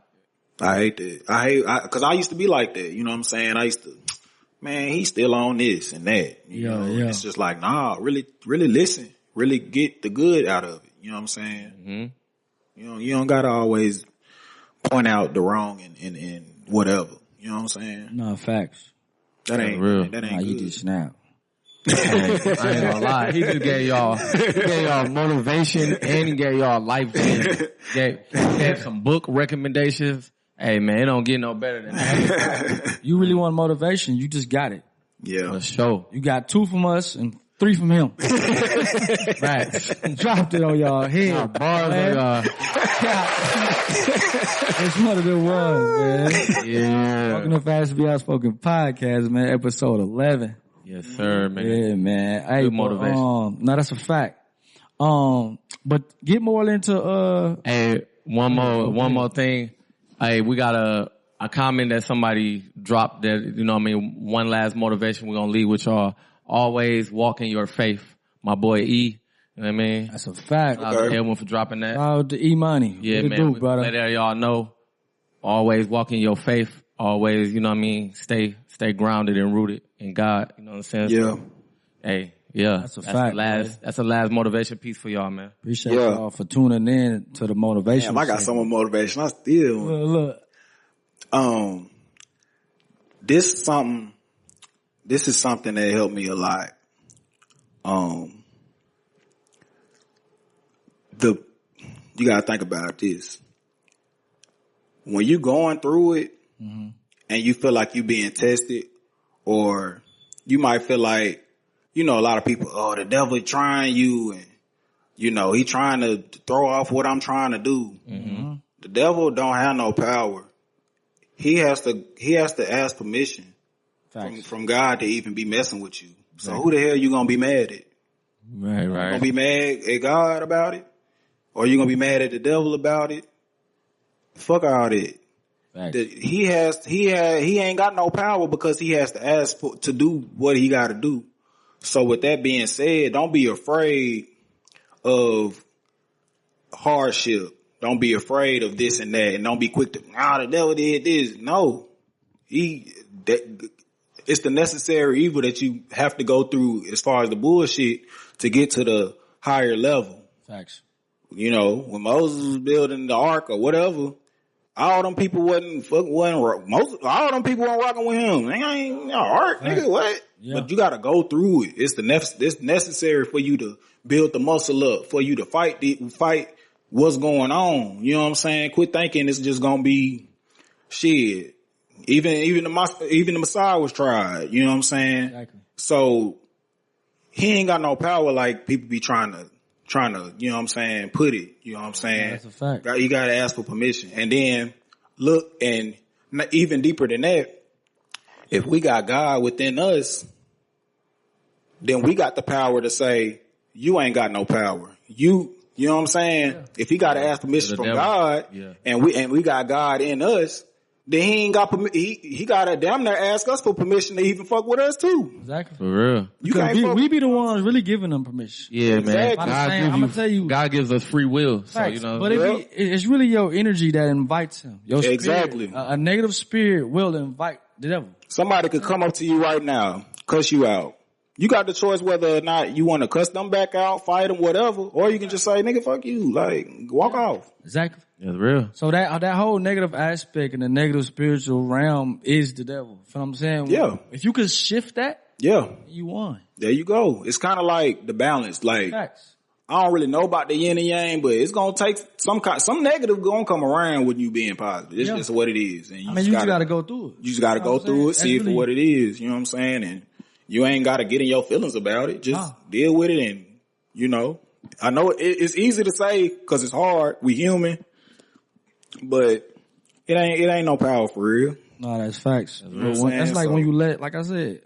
I hate that. Cause I used to be like that. You know what I'm saying? I used to, man, he's still on this and that. You know? It's just like, nah, really listen. Really get the good out of it. You know what I'm saying? Mm-hmm. You don't gotta always point out the wrong and whatever. You know what I'm saying? No, facts. That ain't real. That ain't good. You just snap. I ain't gonna lie. He just gave y'all motivation and he gave y'all life tips. Gave some book recommendations. Hey man, it don't get no better than that. You really want motivation, you just got it. Yeah. For sure. You got 2 from us and 3 from him. Right. Dropped it on y'all head. Bars on y'all. It's one of the ones, man. Yeah. Welcome to Fashionably Outspoken podcast, man. Episode 11. Yes, sir, man. Yeah, man. Hey, good motivation. No, that's a fact. But get more into, Hey, one more thing. Hey, we got a comment that somebody dropped that, you know what I mean, one last motivation we're gonna leave with y'all. Always walk in your faith. My boy E, you know what I mean? That's a fact. Shout out to everyone for dropping that. Shout out to E Money. Yeah, man. Brother. Let y'all know. Always walk in your faith. Always, you know what I mean, stay grounded and rooted in God. You know what I'm saying? Yeah. So, hey, yeah. That's a fact. That's the last motivation piece for y'all, man. Appreciate y'all for tuning in to the motivation. Damn, I got some more motivation. I still look. This is something that helped me a lot. You gotta think about this. when you going through it and you feel like you being tested, or you might feel like, you know, a lot of people, oh, the devil trying you, and you know, he trying to throw off what I'm trying to do. The devil don't have no power. He has to ask permission from God to even be messing with you. So who the hell you gonna be mad at? Right. You gonna be mad at God about it? Or you gonna be mad at the devil about it? Fuck all that. He ain't got no power because he has to ask to do what he gotta do. So with that being said, don't be afraid of hardship. Don't be afraid of this and that, and don't be quick to, the devil did this. No. It's the necessary evil that you have to go through as far as the bullshit to get to the higher level. Facts. You know, when Moses was building the ark or whatever, all them people wasn't all them people weren't rocking with him. They ain't no ark, nigga, what? Yeah. But you gotta go through it. It's necessary for you to build the muscle up, for you to fight what's going on. You know what I'm saying? Quit thinking it's just gonna be shit. Even the Messiah was tried. You know what I'm saying? Exactly. So he ain't got no power like people be trying to, you know what I'm saying, put it. You know what I'm saying? Yeah, that's a fact. You gotta ask for permission. And then look, and even deeper than that, if we got God within us, then we got the power to say, you ain't got no power. You know what I'm saying? Yeah. If he got to ask permission from God, and we got God in us, then he ain't got he got to damn near ask us for permission to even fuck with us too. Exactly. For real. We be the ones really giving them permission. Yeah, exactly. man. I'm gonna tell you, God gives us free will. So, you know. But it's really your energy that invites him. Your spirit. Exactly. A negative spirit will invite the devil. Somebody could come up to you right now, cuss you out. You got the choice whether or not you want to cuss them back out, fight them, whatever, or you can just say, nigga, fuck you, like, walk off. Exactly. That's real. So that whole negative aspect and the negative spiritual realm is the devil. You know what I'm saying? Yeah. If you could shift that, you won. There you go. It's kind of like the balance. Like, facts. I don't really know about the yin and yang, but it's gonna take some negative gonna come around with you being positive. It's just what it is. And you just gotta go through it. You just gotta go through it, see it for what it is. You know what I'm saying? And you ain't gotta get in your feelings about it. Just deal with it, and you know. I know it's easy to say because it's hard. We human, but it ain't no power for real. No, that's facts. That's like when you let, like I said,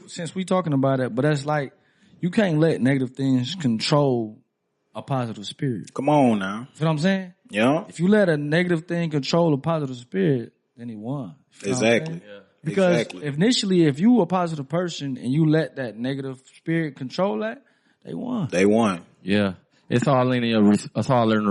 since we talking about it, but that's like you can't let negative things control a positive spirit. Come on now. You know what I'm saying? Yeah. If you let a negative thing control a positive spirit, then he won. Exactly. Yeah. Because initially, if you a positive person and you let that negative spirit control that, they won. They won. Yeah. It's all in a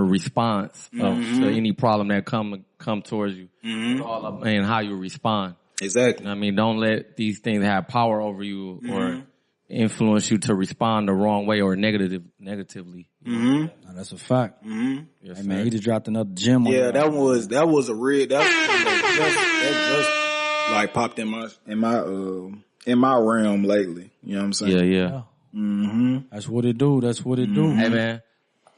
response to any problem that come towards you. It's all up in how you respond. Exactly. I mean, don't let these things have power over you or influence you to respond the wrong way or negatively. Mm-hmm. No, that's a fact. Mm-hmm. Yes, hey man, he just dropped another gem. Yeah, that was a real that just like popped in my realm lately. You know what I'm saying? Yeah. Mm-hmm. That's what it do. Hey man,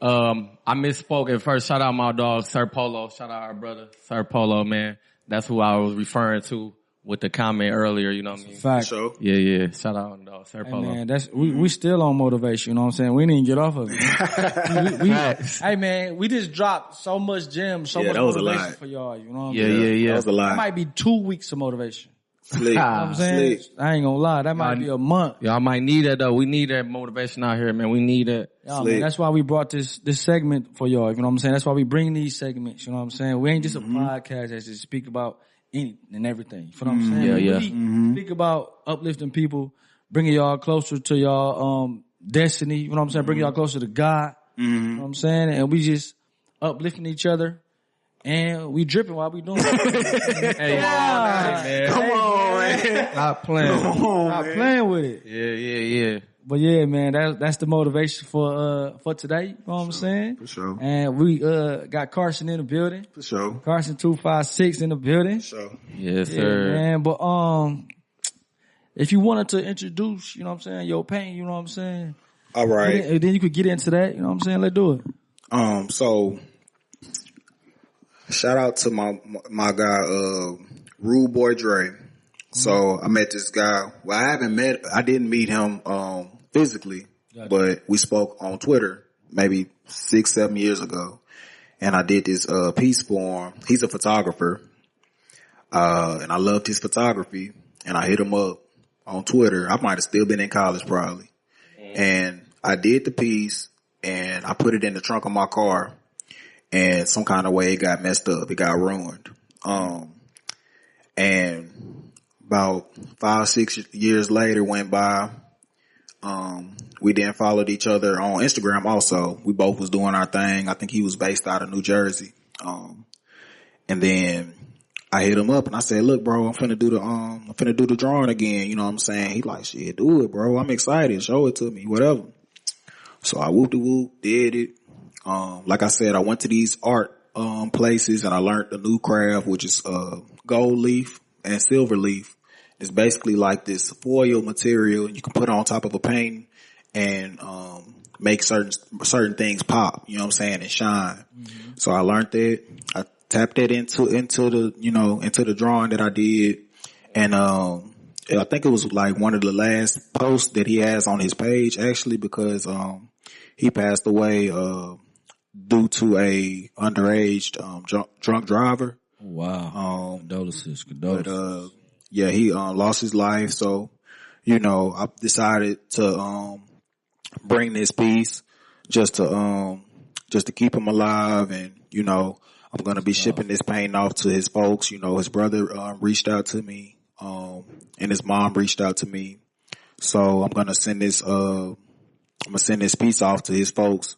I misspoke at first. Shout out my dog Sir Polo. Shout out our brother Sir Polo, man. That's who I was referring to with the comment earlier. You know what I mean? Fact. Sure. Yeah. Shout out dog Sir Polo. Man, we still on motivation. You know what I'm saying? We didn't get off of it. Hey man, we just dropped so much gems, so much motivation for y'all. You know what I'm saying? Yeah. That was a lot. That might be 2 weeks of motivation. Slick. You know what I'm saying? I ain't gonna lie. That might be a month. Y'all might need that though. We need that motivation out here, man. We need that. Man, that's why we brought this segment for y'all. You know what I'm saying? That's why we bring these segments. You know what I'm saying? We ain't just a podcast that just speak about anything and everything. You know what I'm saying? Yeah. Speak about uplifting people, bringing y'all closer to y'all destiny. You know what I'm saying? Bringing y'all closer to God. You know what I'm saying? And we just uplifting each other. And we dripping while we doing it. Come on, man. Stop playing. Stop playing with it. Yeah. But yeah, man, that's the motivation for today. You know what I'm saying? For sure. And we got Carson in the building. For sure. Carson 256 in the building. For sure. Yes, sir. Man, but if you wanted to introduce, you know what I'm saying, your pain, you know what I'm saying? All right. And then you could get into that, you know what I'm saying? Let's do it. So Shout out to my guy, RUDEBOYDRE. So I met this guy. Well, I didn't meet him, physically, but we spoke on Twitter maybe 6-7 years ago. And I did this, piece for him. He's a photographer. And I loved his photography, and I hit him up on Twitter. I might have still been in college probably. And I did the piece, and I put it in the trunk of my car, and some kind of way it got messed up. It got ruined. And about 5-6 years later went by. We then followed each other on Instagram also. We both was doing our thing. I think he was based out of New Jersey. And then I hit him up and I said, look, bro, I'm finna do the drawing again. You know what I'm saying? He like, shit, do it, bro. I'm excited. Show it to me, whatever. So I whoop-de-whoop, did it. Like I said, I went to these art, places and I learned a new craft, which is, gold leaf and silver leaf. It's basically like this foil material you can put on top of a painting and, make certain things pop, you know what I'm saying, and shine. Mm-hmm. So I learned that. I tapped that into the drawing that I did. And, I think it was like one of the last posts that he has on his page actually, because, he passed away, due to a underage, drunk driver. Wow. Condolences. But, yeah, he, lost his life. So, I decided to, bring this piece just to keep him alive. And, I'm going to be shipping this painting off to his folks. His brother, reached out to me, and his mom reached out to me. So I'm going to send this piece off to his folks,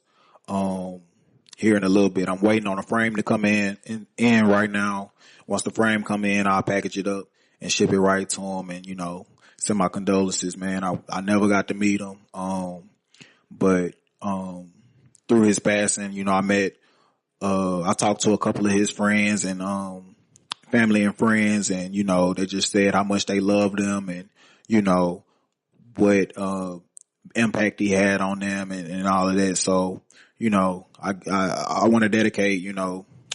here in a little bit. I'm waiting on a frame to come in right now. Once the frame come in, I'll package it up and ship it right to him and, send my condolences, man. I never got to meet him. But through his passing, I met, I talked to a couple of his friends and, family and friends, and, they just said how much they loved him and, what, impact he had on them and all of that. So, I want to dedicate,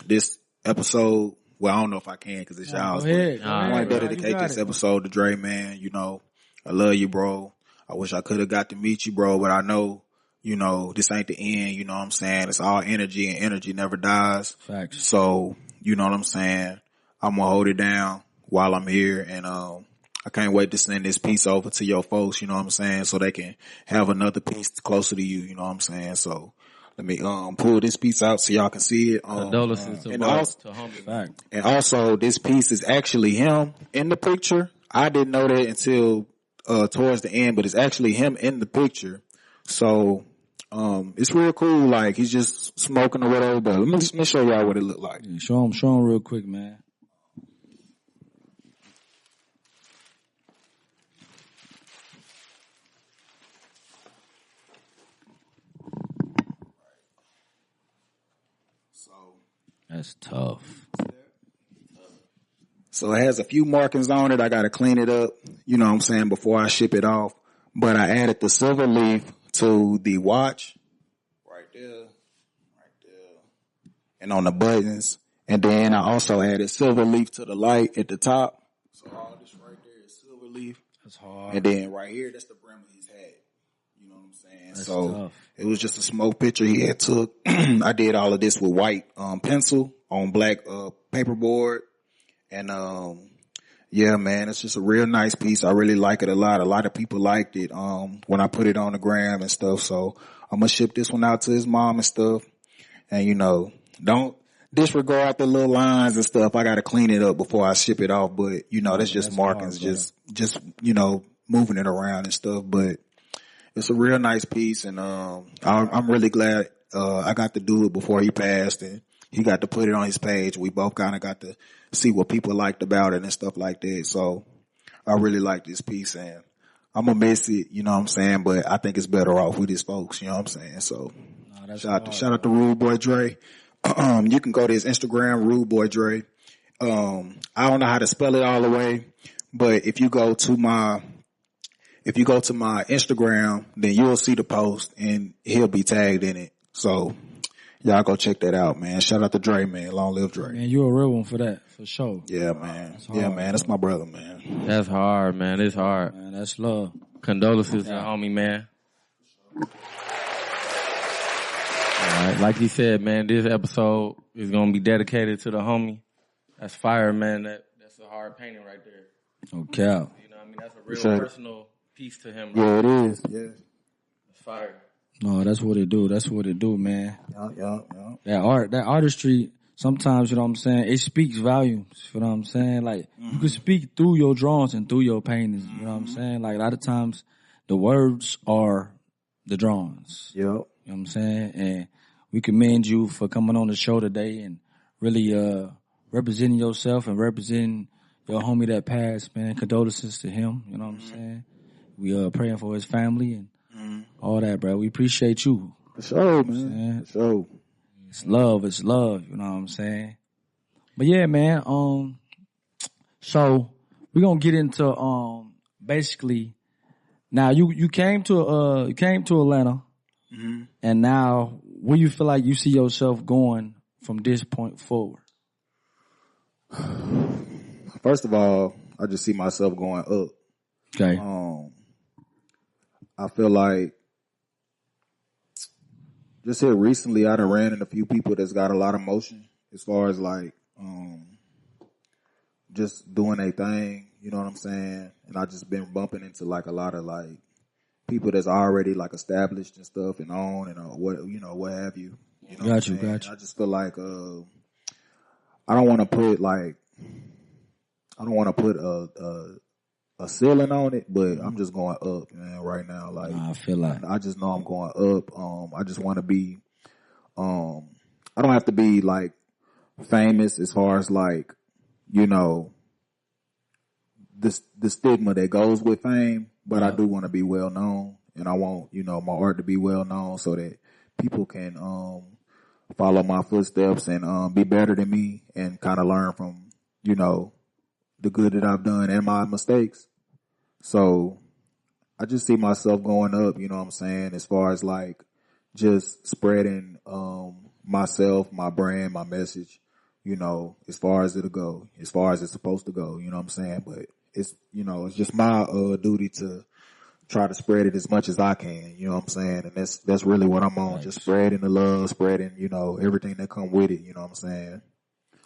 this episode. Well, I don't know if I can because it's y'all's. I want to dedicate this episode to Dre, man. I love you, bro. I wish I could have got to meet you, bro, but I know, this ain't the end. You know what I'm saying? It's all energy, and energy never dies. Facts. So, you know what I'm saying? I'm going to hold it down while I'm here, and I can't wait to send this piece over to your folks, you know what I'm saying, so they can have another piece closer to you, you know what I'm saying? So let me pull this piece out so y'all can see it. Condolences and also this piece is actually him in the picture. I didn't know that until towards the end, but it's actually him in the picture. So it's real cool, like he's just smoking or whatever, but let me show y'all what it looked like. Yeah, show him real quick, man. That's tough. So it has a few markings on it. I got to clean it up, you know what I'm saying, before I ship it off. But I added the silver leaf to the watch right there, and on the buttons. And then I also added silver leaf to the light at the top. So all this right there is silver leaf. That's hard. And then right here, that's the brim of his hat. You know what I'm saying? That's so tough. It was just a smoke picture he had took. I did all of this with white pencil on black paperboard. And yeah, man, it's just a real nice piece. I really like it a lot. A lot of people liked it when I put it on the gram and stuff. So I'm gonna ship this one out to his mom and stuff. And don't disregard the little lines and stuff. I gotta clean it up before I ship it off. But that's just markings, hard, just moving it around and stuff. But it's a real nice piece, and I'm really glad I got to do it before he passed, and he got to put it on his page. We both kind of got to see what people liked about it and stuff like that. So I really like this piece, and I'm gonna miss it, you know what I'm saying? But I think it's better off with his folks, you know what I'm saying? So shout out to RUDEBOYDRE. You can go to his Instagram, RUDEBOYDRE. I don't know how to spell it all the way, but if you go to my Instagram, then you'll see the post and he'll be tagged in it. So Y'all go check that out, man. Shout out to Dre, man. Long live Dre. Man, you a real one for that, for sure. Yeah, man. Yeah, man. That's my brother, man. That's hard, man. It's hard. Man, that's love. Condolences to homie, man. All right, like he said, man, this episode is gonna be dedicated to the homie. That's fire, man. That's a hard painting right there. Okay. You know what I mean? That's a real personal piece to him. Yeah, it is. Yeah. It's fire. No, that's what it do. That's what it do, man. Yeah. That artistry, sometimes, you know what I'm saying, it speaks volumes. You know what I'm saying? Like, you can speak through your drawings and through your paintings. You know what I'm saying? Like, a lot of times, the words are the drawings. Yep. You know what I'm saying? And we commend you for coming on the show today and really representing yourself and representing your homie that passed, man. Condolences to him. You know what I'm saying? We praying for his family and all that, bro. We appreciate you. For sure, man. For sure. It's love. It's love. You know what I'm saying? But yeah, man. So we're gonna get into basically. Now you came to Atlanta, and now where you feel like you see yourself going from this point forward? First of all, I just see myself going up. Okay. I feel like just here recently, I done ran into a few people that's got a lot of motion as far as like just doing a thing. You know what I'm saying? And I just been bumping into like a lot of like people that's already like established and stuff and on and what have you. You know Got you. I just feel like I don't want to put a ceiling on it, but I'm just going up, man, right now. Like, I feel like I just know I'm going up. I just want to be, I don't have to be like famous as far as like, you know, the stigma that goes with fame, but I do want to be well known, and I want, you know, my art to be well known so that people can, follow my footsteps and, be better than me and kind of learn from, you know, the good that I've done and my mistakes. So I just see myself going up, you know what I'm saying, as far as like just spreading myself, my brand, my message, you know, as far as it'll go, as far as it's supposed to go, you know what I'm saying? But it's, you know, it's just my duty to try to spread it as much as I can, you know what I'm saying? And that's really what I'm on, just spreading the love, spreading, you know, everything that come with it, you know what I'm saying?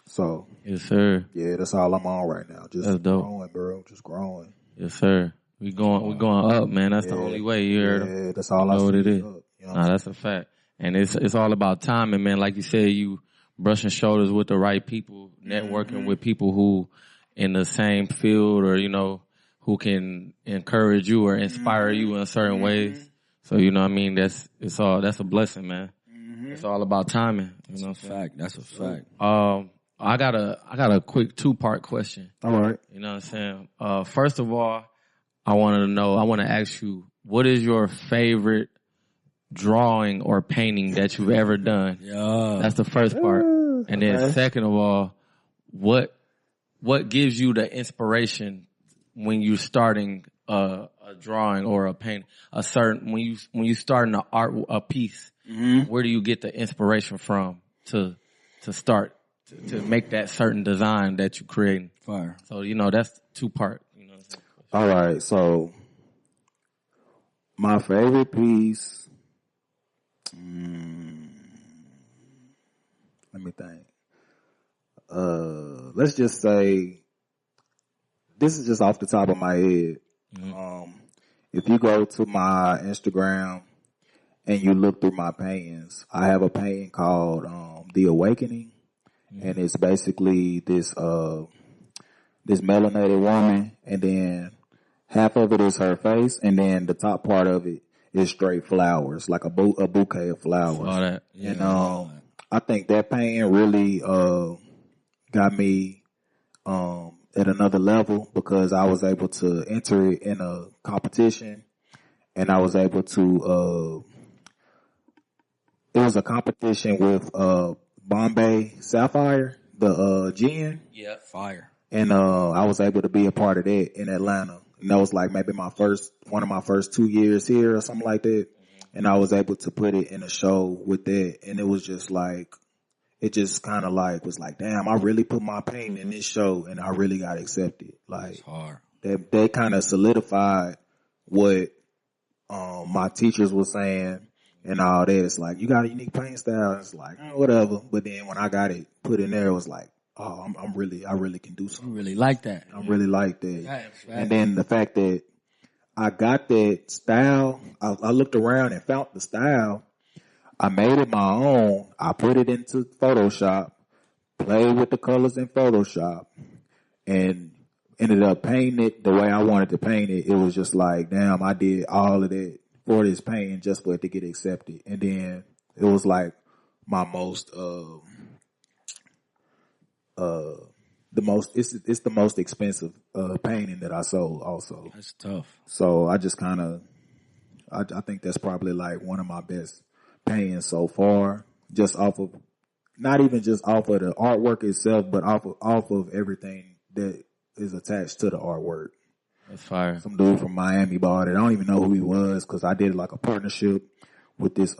So, yes, sir. Yeah, that's all I'm on right now. Just growing, bro. Just growing. Yes, sir. We going up, man. That's the only way. You heard him. Yeah, that's all I see. What it is. Up, you know that's a fact. And it's all about timing, man. Like you said, you brushing shoulders with the right people, networking with people who in the same field or, you know, who can encourage you or inspire you in certain ways. So, you know what I mean? That's a blessing, man. It's all about timing. You know what I'm saying? That's a fact. I got a quick 2-part question. All right. You know what I'm saying? First of all, I want to ask you, what is your favorite drawing or painting that you've ever done? Yeah. That's the first part. And then second of all, what gives you the inspiration when you're starting a drawing or a paint, when you starting a piece, where do you get the inspiration from to start to make that certain design that you're creating? Fire. So, you know, that's 2-part. You know what I'm saying? All right. So my favorite piece, let me think. Let's just say, this is just off the top of my head. If you go to my Instagram and you look through my paintings, I have a painting called The Awakening, and it's basically this melanated woman, and then half of it is her face, and then the top part of it is straight flowers, like a bouquet of flowers. All that. Yeah. And I think that painting really got me at another level because I was able to enter it in a competition, and I was able to it was a competition with Bombay Sapphire, the gin. Yeah, fire. And I was able to be a part of that in Atlanta. And that was like maybe one of my first 2 years here or something like that. And I was able to put it in a show with that. And it was just like, it just kind of like was like, damn, I really put my pain in this show and I really got accepted. Like, it's hard. They kind of solidified what, my teachers were saying and all that. It's like, you got a unique paint style. It's like, whatever. But then when I got it put in there, it was like, oh, I really can do something. You really like that. I really like that. Right. And then the fact that I got that style, I looked around and found the style. I made it my own. I put it into Photoshop, played with the colors in Photoshop, and ended up painting it the way I wanted to paint it. It was just like, damn, I did all of that for this painting just for it to get accepted. And then it was like my most, it's the most expensive painting that I sold also. That's tough. So I just kind of, I think that's probably like one of my best paintings so far, just off of, not even just off of the artwork itself, but off of everything that is attached to the artwork. That's fire. Some dude from Miami bought it. I don't even know who he was because I did like a partnership with this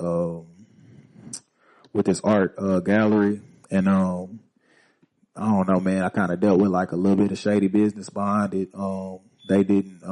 art gallery, and I don't know, man. I kind of dealt with like a little bit of shady business behind it. They didn't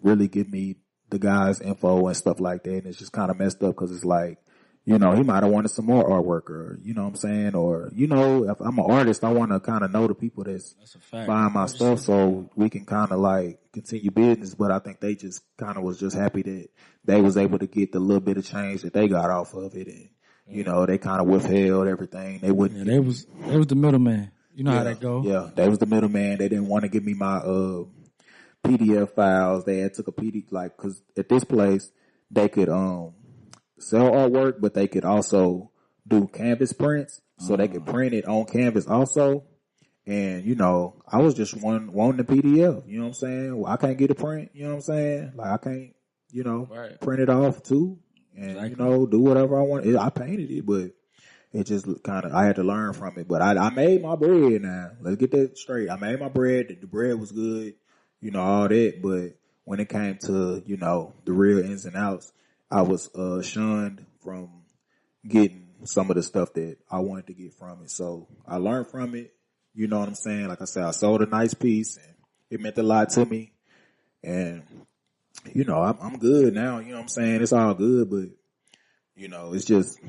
really give me the guy's info and stuff like that, and it's just kind of messed up because it's like, you know, he might have wanted some more artwork, or, you know what I'm saying? Or, you know, if I'm an artist, I want to kind of know the people that's buying my stuff so we can kind of like continue business. But I think they just kind of was just happy that they was able to get the little bit of change that they got off of it. And, you know, they kind of withheld everything. They wouldn't. Yeah, they was the middleman. You know how that go. Yeah, they was the middleman. They didn't want to give me my PDF files. They had took a PDF, like, cause at this place they could sell artwork, but they could also do canvas prints, so they could print it on canvas also. And, you know, I was just wanting the PDF, you know what I'm saying? Well, I can't get a print, you know what I'm saying? Like, I can't, you know, print it off too, and, you know, do whatever I want. I painted it, but it just kind of, I had to learn from it. But I made my bread now. Let's get that straight. I made my bread. The bread was good, you know, all that. But when it came to, you know, the real ins and outs, I was shunned from getting some of the stuff that I wanted to get from it. So I learned from it. You know what I'm saying? Like I said, I sold a nice piece and it meant a lot to me. And, you know, I'm good now. You know what I'm saying? It's all good, but, you know, it's just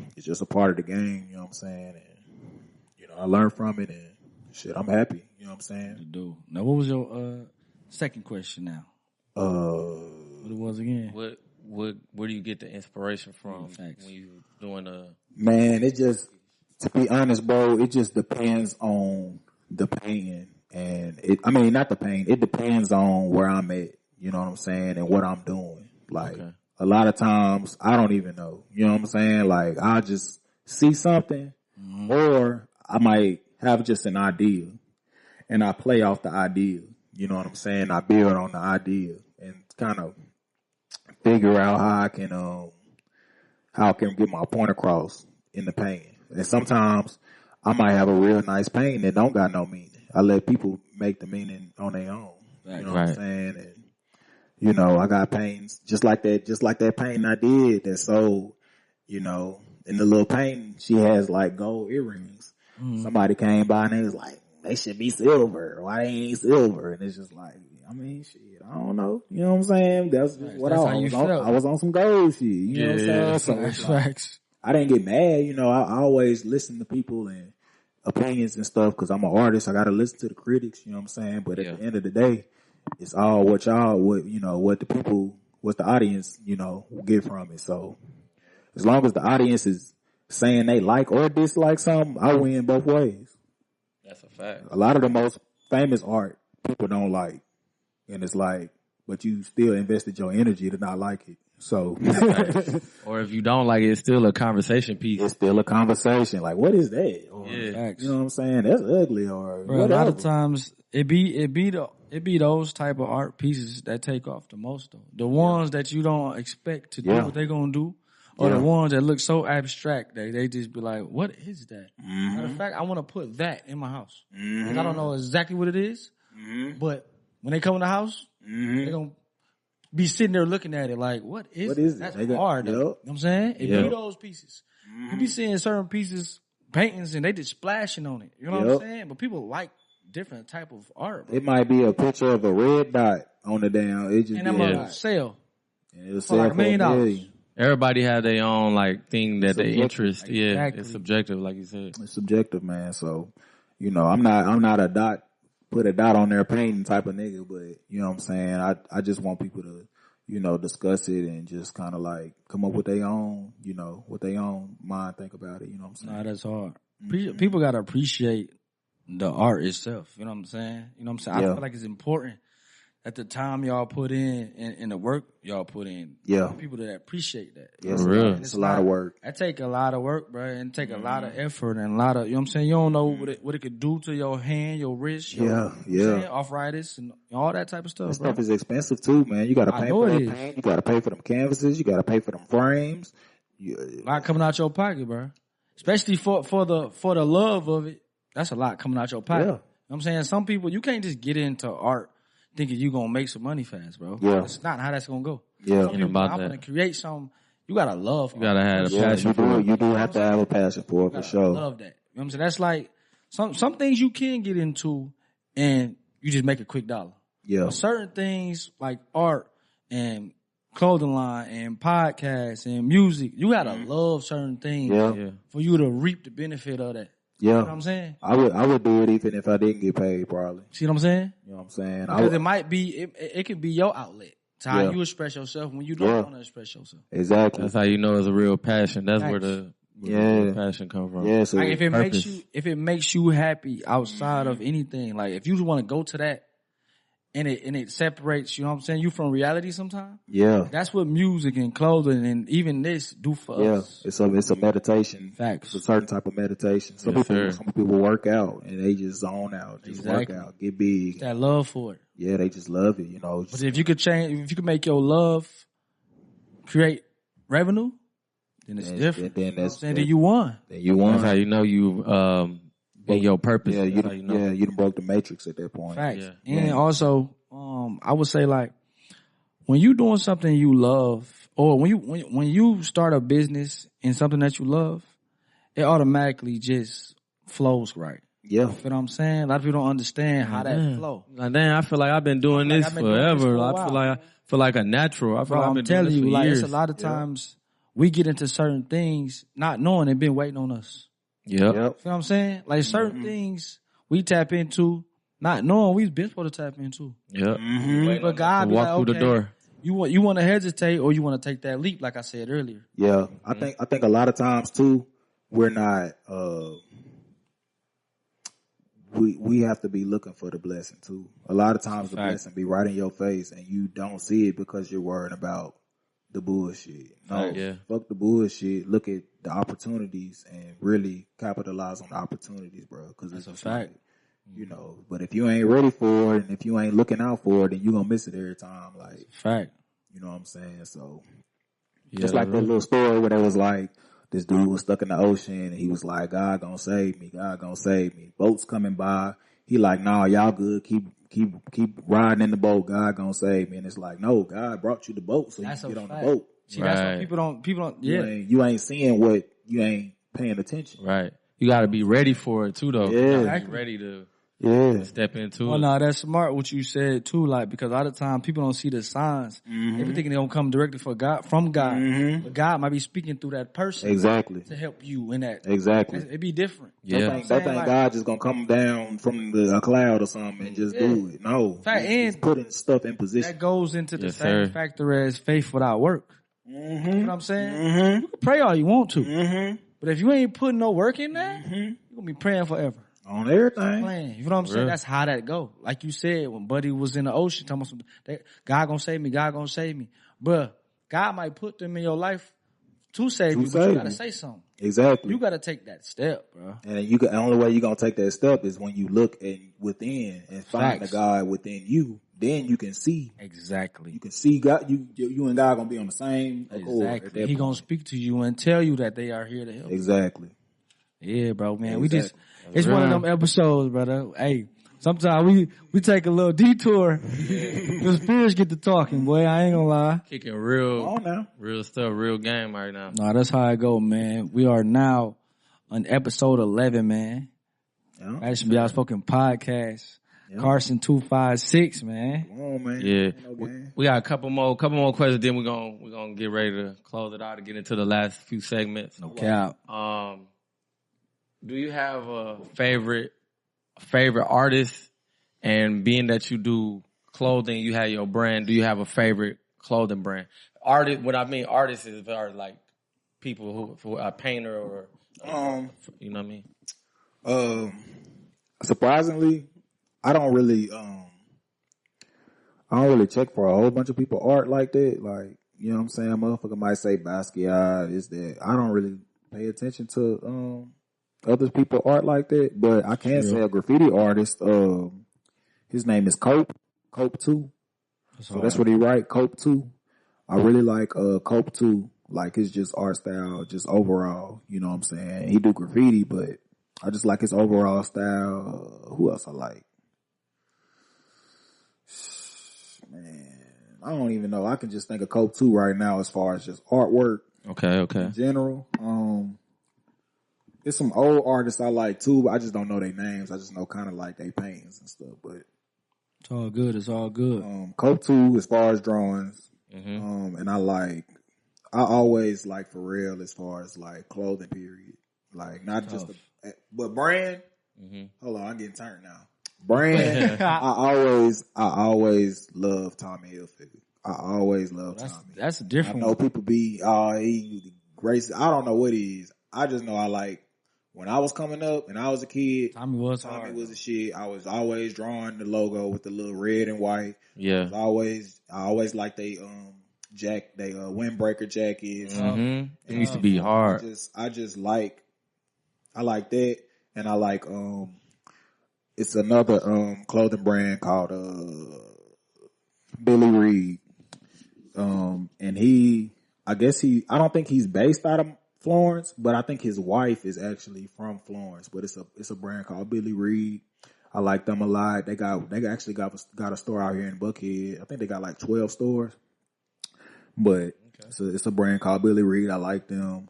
a part of the game. You know what I'm saying? And, you know, I learned from it and shit, I'm happy. You know what I'm saying? You do. Now, what was your second question now? What it was again? Where do you get the inspiration from when you doing Man, it just, to be honest, bro, it just depends on the painting. And not the pain. It depends on where I'm at, you know what I'm saying, and what I'm doing. Like, a lot of times, I don't even know, you know what I'm saying? Like, I'll just see something, or I might have just an idea, and I play off the idea, you know what I'm saying? I build on the idea, and kind of figure out how I can get my point across in the painting. And sometimes I might have a real nice painting that don't got no meaning. I let people make the meaning on their own. You know what I'm saying? And, you know, I got paintings just like that painting I did that sold, you know, in the little painting, she has like gold earrings. Somebody came by and they was like, they should be silver. Why they ain't silver? And it's just like, I mean, shit, I don't know. You know what I'm saying? That's what I was on. I was on some gold shit. You know what I'm saying? So Facts. I didn't get mad. You know, I always listen to people and opinions and stuff because I'm an artist. I got to listen to the critics. You know what I'm saying? But at the end of the day, it's all what the audience, you know, get from it. So as long as the audience is saying they like or dislike something, I win both ways. That's a fact. A lot of the most famous art people don't like. And it's like, but you still invested your energy to not like it. So, or if you don't like it, it's still a conversation piece. It's still a conversation. Like, what is that? Or, you know what I'm saying? That's ugly. Or a lot of times it be those type of art pieces that take off the most though. The ones that you don't expect to do what they gonna do, or the ones that look so abstract that they just be like, "What is that?" Matter of fact, I want to put that in my house. Like, I don't know exactly what it is, but when they come in the house, they gonna be sitting there looking at it like, what is it? That's hard. Though. You know what I'm saying? It be those pieces. You be seeing certain pieces, paintings, and they just splashing on it. You know what I'm saying? But people like different type of art. Bro. It might be a picture of a red dot on the damn. It just and that sell. And it'll sell like $1 million. Everybody have their own like thing that they interest. Exactly. Yeah, it's subjective, like you said. It's subjective, man. So, you know, I'm not a dot, put a dot on their painting type of nigga, but you know what I'm saying? I just want people to, you know, discuss it and just kind of like come up with their own, you know, with their own mind, think about it. You know what I'm saying? Nah, that's hard. People got to appreciate the art itself. You know what I'm saying? You know what I'm saying? I feel like it's important at the time y'all put in the work y'all put in. Yeah. People that appreciate that. Yeah, for real. It's a lot of work. That take a lot of work, bro, and take a lot of effort and a lot of, you know what I'm saying? You don't know what it could do to your hand, your wrist, your arthritis and all that type of stuff, that stuff is expensive too, man. You gotta pay for that paint. You gotta pay for them canvases. You gotta pay for them frames. A lot coming out your pocket, bro. Especially for the love of it. That's a lot coming out your pocket. Yeah. You know what I'm saying? Some people, you can't just get into art thinking you gonna make some money fast, bro. Yeah. It's not how that's gonna go. Yeah. I'm gonna create something. You gotta love. You gotta have a passion for it. You do have to have a passion for it, for sure. Love that. You know what I'm saying? That's like some things you can get into and you just make a quick dollar. Yeah. But certain things like art and clothing line and podcasts and music, you gotta love certain things for you to reap the benefit of that. Yeah. You know what I'm saying? I would do it even if I didn't get paid, probably. See what I'm saying? You know what I'm saying? Because it might be, it could be your outlet. It's how you express yourself when you don't want to express yourself. Exactly. That's how you know it's a real passion. That's where the passion comes from. Yeah. So like if it makes you happy outside of anything, like if you want to go to that and it separates, you know what I'm saying, you from reality sometimes. Yeah. That's what music and clothing and even this do for us. It's a meditation. Facts. It's a certain type of meditation. Some people work out and they just zone out, just work out, get big. It's that love for it. Yeah, they just love it, you know. But if you could make your love create revenue, then it's different. Then you won. Then you won. That's how you know you in your purpose. Yeah, you done broke the matrix at that point. Facts. Yeah. And also, I would say like when you doing something you love, or when you start a business in something that you love, it automatically just flows right. Yeah. You know what I'm saying? A lot of people don't understand how that flow. Like, damn, I feel like I've been doing this forever. I feel like a natural. I feel like I've been doing this for years. It's a lot of times we get into certain things not knowing they've been waiting on us. Yep. You know what I'm saying? Like certain things we tap into not knowing we've been supposed to tap into. Yep. But God be walk like, through the door. You want to hesitate or you want to take that leap, like I said earlier. Yeah. I think a lot of times too, we're not we have to be looking for the blessing too. A lot of times the blessing be right in your face and you don't see it because you're worried about the bullshit. No, fuck the bullshit. Look at the opportunities and really capitalize on the opportunities, bro. Cause that's a fact. You know, but if you ain't ready for it and if you ain't looking out for it, then you gonna miss it every time. Like, fact. You know what I'm saying? So, just like that little story where they was like, this dude was stuck in the ocean and he was like, God gonna save me. God gonna save me. Boats coming by. He like, nah, y'all good. Keep riding in the boat. God gonna save me. And it's like, no, God brought you the boat so you can get on the boat. See, that's what people don't, You ain't seeing what you ain't paying attention. Right. You gotta be ready for it too though. Yeah. You gotta be ready to step into it. Oh no, that's smart what you said too, like, because a lot of times people don't see the signs. They be thinking they don't come directly from God. But God might be speaking through that person. Exactly. To help you in that. Exactly. It'd be different. Yeah. They think God just gonna come down from a cloud or something and just do it. No. He's putting stuff in position. That goes into the same factor as faith without work. You know what I'm saying? You can pray all you want to. But if you ain't putting no work in there, you're gonna be praying forever. On everything. You know what I'm saying? That's how that go. Like you said, when Buddy was in the ocean, talking about God gonna save me, God gonna save me. But God might put them in your life to save you, but you gotta say something. Exactly. You gotta take that step, bro. And the only way you're gonna take that step is when you look within and find the God within you. Then you can see. Exactly. You can see God. You and God gonna be on the same accord. Exactly. He gonna speak to you and tell you that they are here to help. Exactly. Yeah, bro, man. It's one of them episodes, brother. Hey, Sometimes we take a little detour. The spirits get to talking, boy. I ain't gonna lie. Kicking real stuff, real game right now. Nah, that's how I go, man. We are now on episode 11, man. Yeah. Fashionably Outspoken podcast. Yeah. Carson 256, man. Come on, man. Yeah. We got a couple more questions, then we're gonna get ready to close it out and get into the last few segments. No cap. Do you have a favorite artist? And being that you do clothing, you have your brand, do you have a favorite clothing brand? Artist, what I mean artists is like people who a painter or you know what I mean? Surprisingly, I don't really check for a whole bunch of people art like that. Like, you know what I'm saying? Motherfucker might say Basquiat, is that. I don't really pay attention to other people art like that, but I can say a graffiti artist, his name is Cope 2. So that's what he write, Cope 2. I really like Cope 2, like his just art style, just overall, you know what I'm saying? He do graffiti, but I just like his overall style. Who else I like? Man, I don't even know. I can just think of Cope 2 right now as far as just artwork. Okay. In general. There's some old artists I like too, but I just don't know their names. I just know kind of like their paintings and stuff, but it's all good. It's all good. Cope 2 as far as drawings. Mm-hmm. And I always like for real as far as like clothing period. Like not just but brand. Mm-hmm. Hold on, I'm getting turned now. Brand. I always love Tommy Hilfiger. I always love Tommy. That's a different. I know people be he grace. I don't know what it is. I just know I like. When I was coming up and I was a kid, Tommy was a shit. I was always drawing the logo with the little red and white. Yeah. I always liked they windbreaker jackets. Mm-hmm. It used to be hard. I like that, and I like it's another clothing brand called Billy Reed. And I don't think he's based out of Florence, but I think his wife is actually from Florence. But it's a brand called Billy Reed. I like them a lot. They actually got a store out here in Buckhead. I think they got like 12 stores. But it's a brand called Billy Reed. I like them.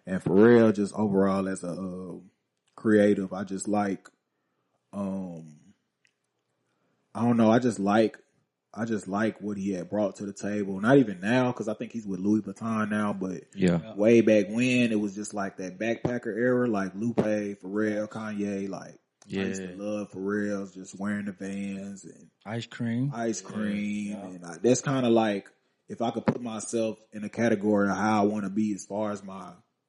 And for real, just overall as a creative, I just like I don't know. I just like what he had brought to the table. Not even now, because I think he's with Louis Vuitton now, but way back when, it was just like that backpacker era, like Lupe, Pharrell, Kanye, like I used to love Pharrell's, just wearing the Vans and ice cream. And that's kind of like, if I could put myself in a category of how I want to be as far as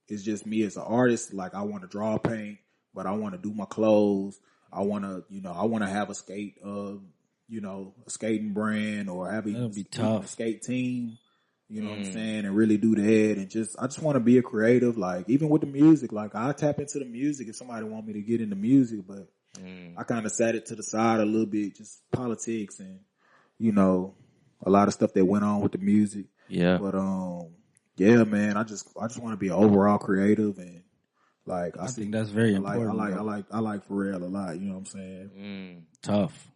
it's just me as an artist. Like I want to draw paint, but I want to do my clothes. I want to have a skating brand or have a skate team, you know what I'm saying, and really do that. And I just want to be a creative, like even with the music, like I tap into the music if somebody want me to get into music, but I kind of sat it to the side a little bit, just politics and, a lot of stuff that went on with the music. Yeah. But, man, I just want to be an overall creative, and like, I think that's very important. I like Pharrell a lot, you know what I'm saying? Tough.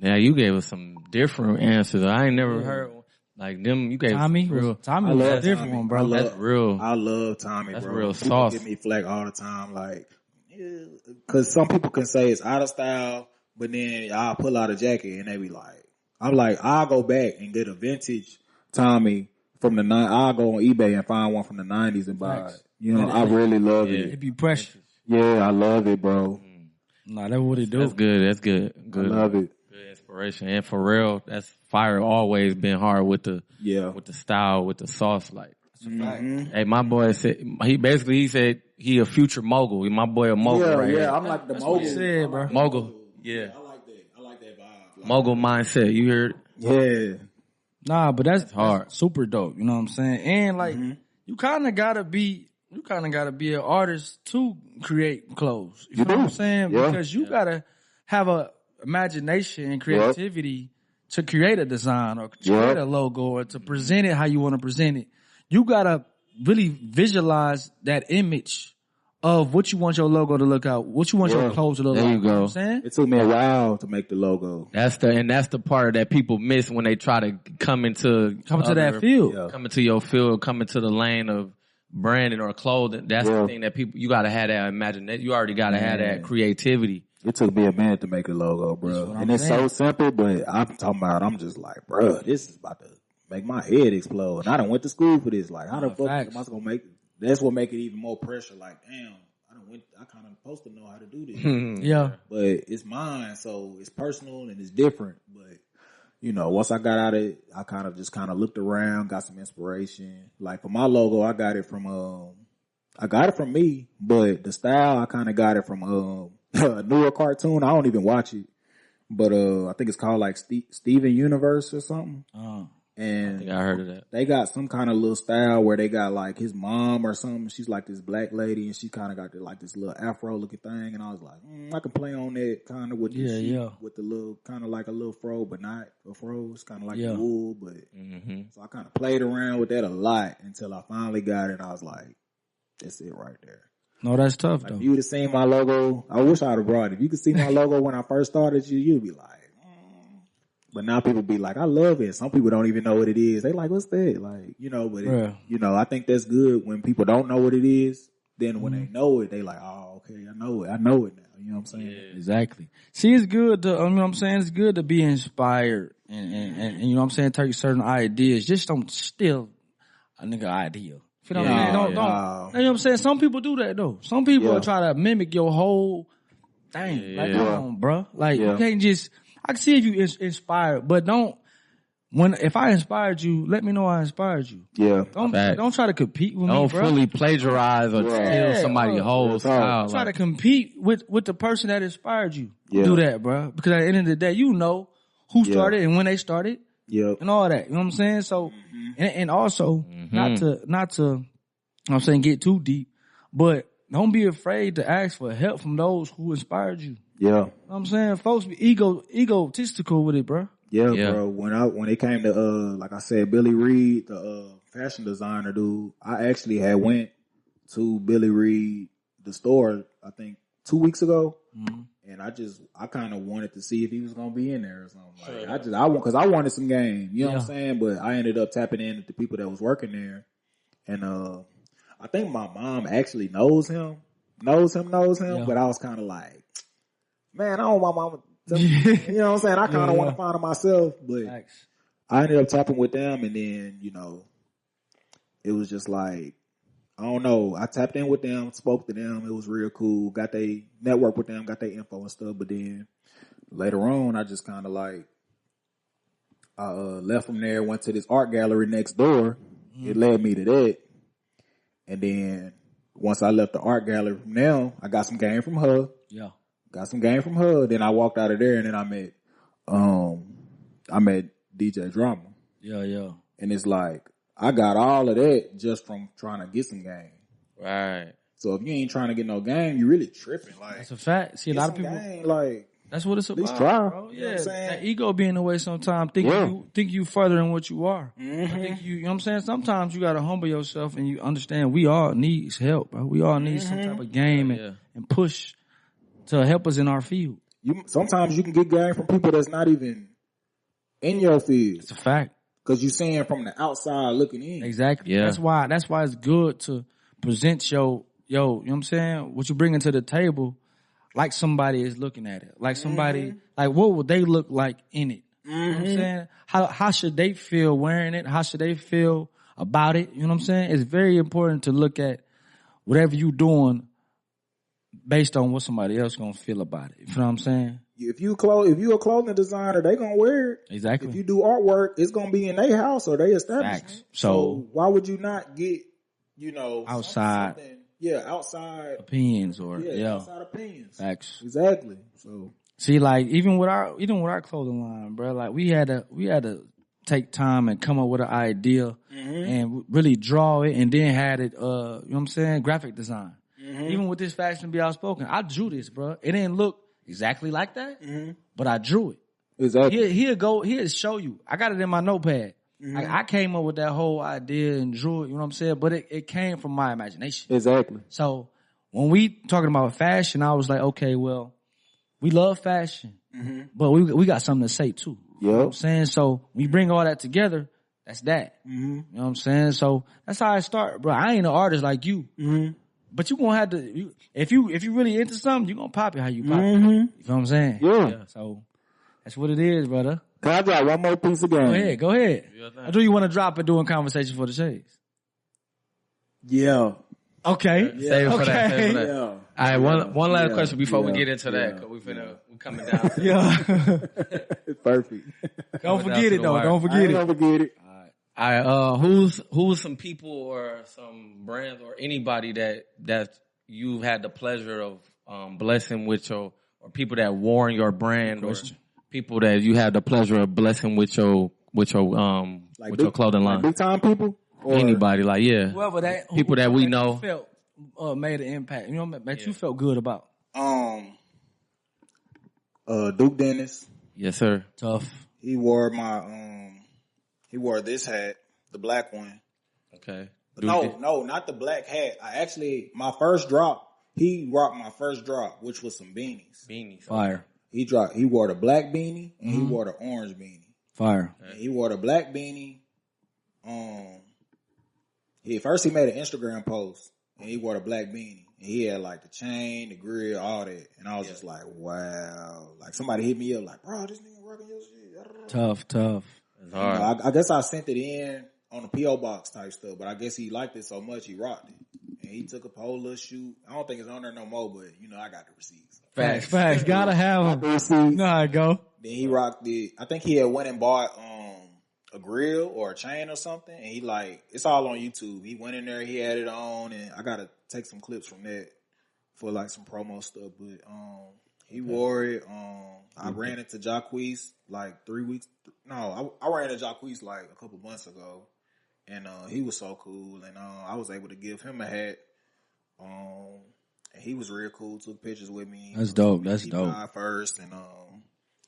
Now you gave us some different answers. I ain't never heard like them. You gave Tommy. Tommy was a different one, bro. That's real. I love Tommy, that's bro. Real people sauce. Give me flack all the time, like, because some people can say it's out of style, but then I'll pull out a jacket and they be like, I'll go back and get a vintage Tommy from the I'll go on eBay and find one from the 90s and buy it. I really love it. It'd be precious. Yeah, I love it, bro. Nah, that's what it do. That's good. I love it. Good inspiration. And for real, that's fire. Always been hard with the style, with the sauce. Like, hey, my boy said he said he a future mogul. My boy a mogul right here. I'm like the mogul. What said, bro. Mogul. Yeah. I like that vibe. Like, mogul mindset. You heard? Yeah. Nah, but that's hard. That's super dope. You know what I'm saying? And like, you kind of gotta be an artist to create clothes. You know what I'm saying? Yeah. Because you gotta have a imagination and creativity to create a design or create a logo or to present it how you want to present it. You gotta really visualize that image of what you want your logo to look out, what you want your clothes to look like. There you go. You know what I'm saying? It took me a while to make the logo. That's the part that people miss when they try to come into that field. Yeah. come into your field, come into the lane of branding or clothing. That's the thing that people, you gotta have that imagination. You already gotta have that creativity. It took me a minute to make a logo, bro. And it's so simple, but I'm just like, bro, this is about to make my head explode. And I done went to school for this. Like, how the fuck am I gonna make it? That's what make it even more pressure. Like, damn, I kind of supposed to know how to do this. Yeah. But it's mine, so it's personal and it's different. But, you know, once I got out of it, I kind of looked around, got some inspiration. Like, for my logo, I got it from me, but the style, I kind of got it from, a newer cartoon. I don't even watch it, but, I think it's called like Steven Universe or something. And I think I heard of that. They got some kind of little style where they got like his mom or something. She's like this black lady and she kind of got this little afro looking thing. And I was like, I can play on that kind of with the with the little, kind of like a little fro, but not a fro. It's kind of like wool, but so I kind of played around with that a lot until I finally got it. I was like, that's it right there. No, that's tough Like, though. if you would have seen my logo, I wish I'd have brought it. If you could see my logo when I first started, you'd be like, but now people be like, I love it. Some people don't even know what it is. They like, what's that? Like, you know, but you know, I think that's good when people don't know what it is. Then when they know it, they like, oh, okay, I know it now. You know what I'm saying? Yeah. Exactly. See, it's good to, you know what I'm saying? It's good to be inspired and you know what I'm saying? Take certain ideas. Just don't steal a nigga idea. You know what I mean? Don't, you know what I'm saying? Some people do that though. Some people try to mimic your whole thing. Like, come on, bro. Like, you can't just, I can see if you inspired, but if I inspired you, let me know I inspired you. Yeah. Don't try to compete with me, bro. Don't fully plagiarize or steal somebody's whole style. Try to compete with the person that inspired you. Do that, bro. Because at the end of the day, you know who started and when they started. And all that. You know what I'm saying? So, and also, not to, you know what I'm saying, get too deep, but don't be afraid to ask for help from those who inspired you. You know what I'm saying? Folks be egotistical with it, bro. Bro. When it came to, like I said, Billy Reed, the, fashion designer dude, I actually had went to Billy Reed, the store, I think 2 weeks ago. And I kind of wanted to see if he was going to be in there or something. Like, cause I wanted some game, you know what I'm saying? But I ended up tapping in with the people that was working there. And, I think my mom actually knows him, but I was kind of like, man, I don't want my mama to, you know what I'm saying? I kind of want to find it myself, but I ended up tapping with them, and then, you know, it was just like, I don't know. I tapped in with them, spoke to them. It was real cool. Got they network with them, got their info and stuff. But then later on, I just kind of like, I left from there, went to this art gallery next door. It led me to that. And then once I left the art gallery from there, I got some game from her. Got some game from her. Then I walked out of there, and then I met DJ Drama. And it's like, I got all of that just from trying to get some game. Right. So if you ain't trying to get no game, you really tripping. Like, that's a fact. See, a lot of people game, like, that's what it's about. At least try. Bro. You know what I'm saying? That ego be in the way sometimes. Think you further than what you are. I think you know what I'm saying? Sometimes you gotta humble yourself and you understand we all need help, bro. We all need some type of game and push to help us in our field. Sometimes you can get game from people that's not even in your field. It's a fact. Cause you seeing from the outside looking in. Exactly. Yeah. That's why it's good to present you know what I'm saying? What you bring to the table like somebody is looking at it. Like somebody, like what would they look like in it? You know what I'm saying? How should they feel wearing it? How should they feel about it? You know what I'm saying? It's very important to look at whatever you doing based on what somebody else gonna feel about it. You know what I'm saying? If you a clothing designer, they gonna wear it. Exactly. If you do artwork, it's gonna be in their house or they establishment. So why would you not get, you know, outside? Outside opinions or outside opinions. Facts. Exactly. So see, like even with our clothing line, bro, like we had to take time and come up with an idea and really draw it, and then had it, you know what I'm saying, graphic design. Even with this Fashionably Outspoken, I drew this, bro. It didn't look exactly like that, but I drew it. Exactly. He'll show you. I got it in my notepad. Like, I came up with that whole idea and drew it, you know what I'm saying? But it came from my imagination. Exactly. So when we talking about fashion, I was like, okay, well, we love fashion, but we got something to say too. You know what I'm saying? So when you bring all that together, that's that. You know what I'm saying? So that's how I start, bro. I ain't an artist like you. But you gonna have to, if you really into something, you gonna pop it how you pop it. You know what I'm saying? Yeah. So that's what it is, brother. Can I drop one more piece of game? Go ahead. Or do you want to drop it doing Conversation for the Shades? Yeah. Okay. Save it for that. Save it for that. Yeah. All right, one last question before we get into that, because we coming down. It's perfect. Don't forget it though. Don't I forget ain't it. gonna forget it. All right, who's some people or some brands or anybody that you've had the pleasure of blessing with or people that worn your brand or people that you had the pleasure of blessing with your clothing line? Like big time people? Or Anybody, Whoever that people that we know felt made an impact. You know that you felt good about. Duke Dennis. Yes, sir. Tough. He wore he wore this hat, the black one. Okay. No, not the black hat. My first drop, he rocked my first drop, which was some beanies. Fire. He wore the black beanie and he wore the orange beanie. Fire. And he wore the black beanie. First he made an Instagram post and he wore the black beanie. And he had like the chain, the grill, all that. And I was just like, wow. Like somebody hit me up like, bro, this nigga rocking your shit. Tough. I guess I sent it in on a P.O. box type stuff, but I guess he liked it so much he rocked it. And he took a whole little shoot. I don't think it's on there no more, but I got the receipts. Facts. Gotta have them. You know how it go. Then he rocked it. I think he had went and bought a grill or a chain or something, and he it's all on YouTube. He went in there, he had it on, and I gotta take some clips from that for like some promo stuff. But he wore it. I ran into Jaquees like 3 weeks. No, I ran into Jaquees like a couple months ago, and he was so cool, and I was able to give him a hat. And he was real cool. Took pictures with me. That's dope. That's dope. Buy first and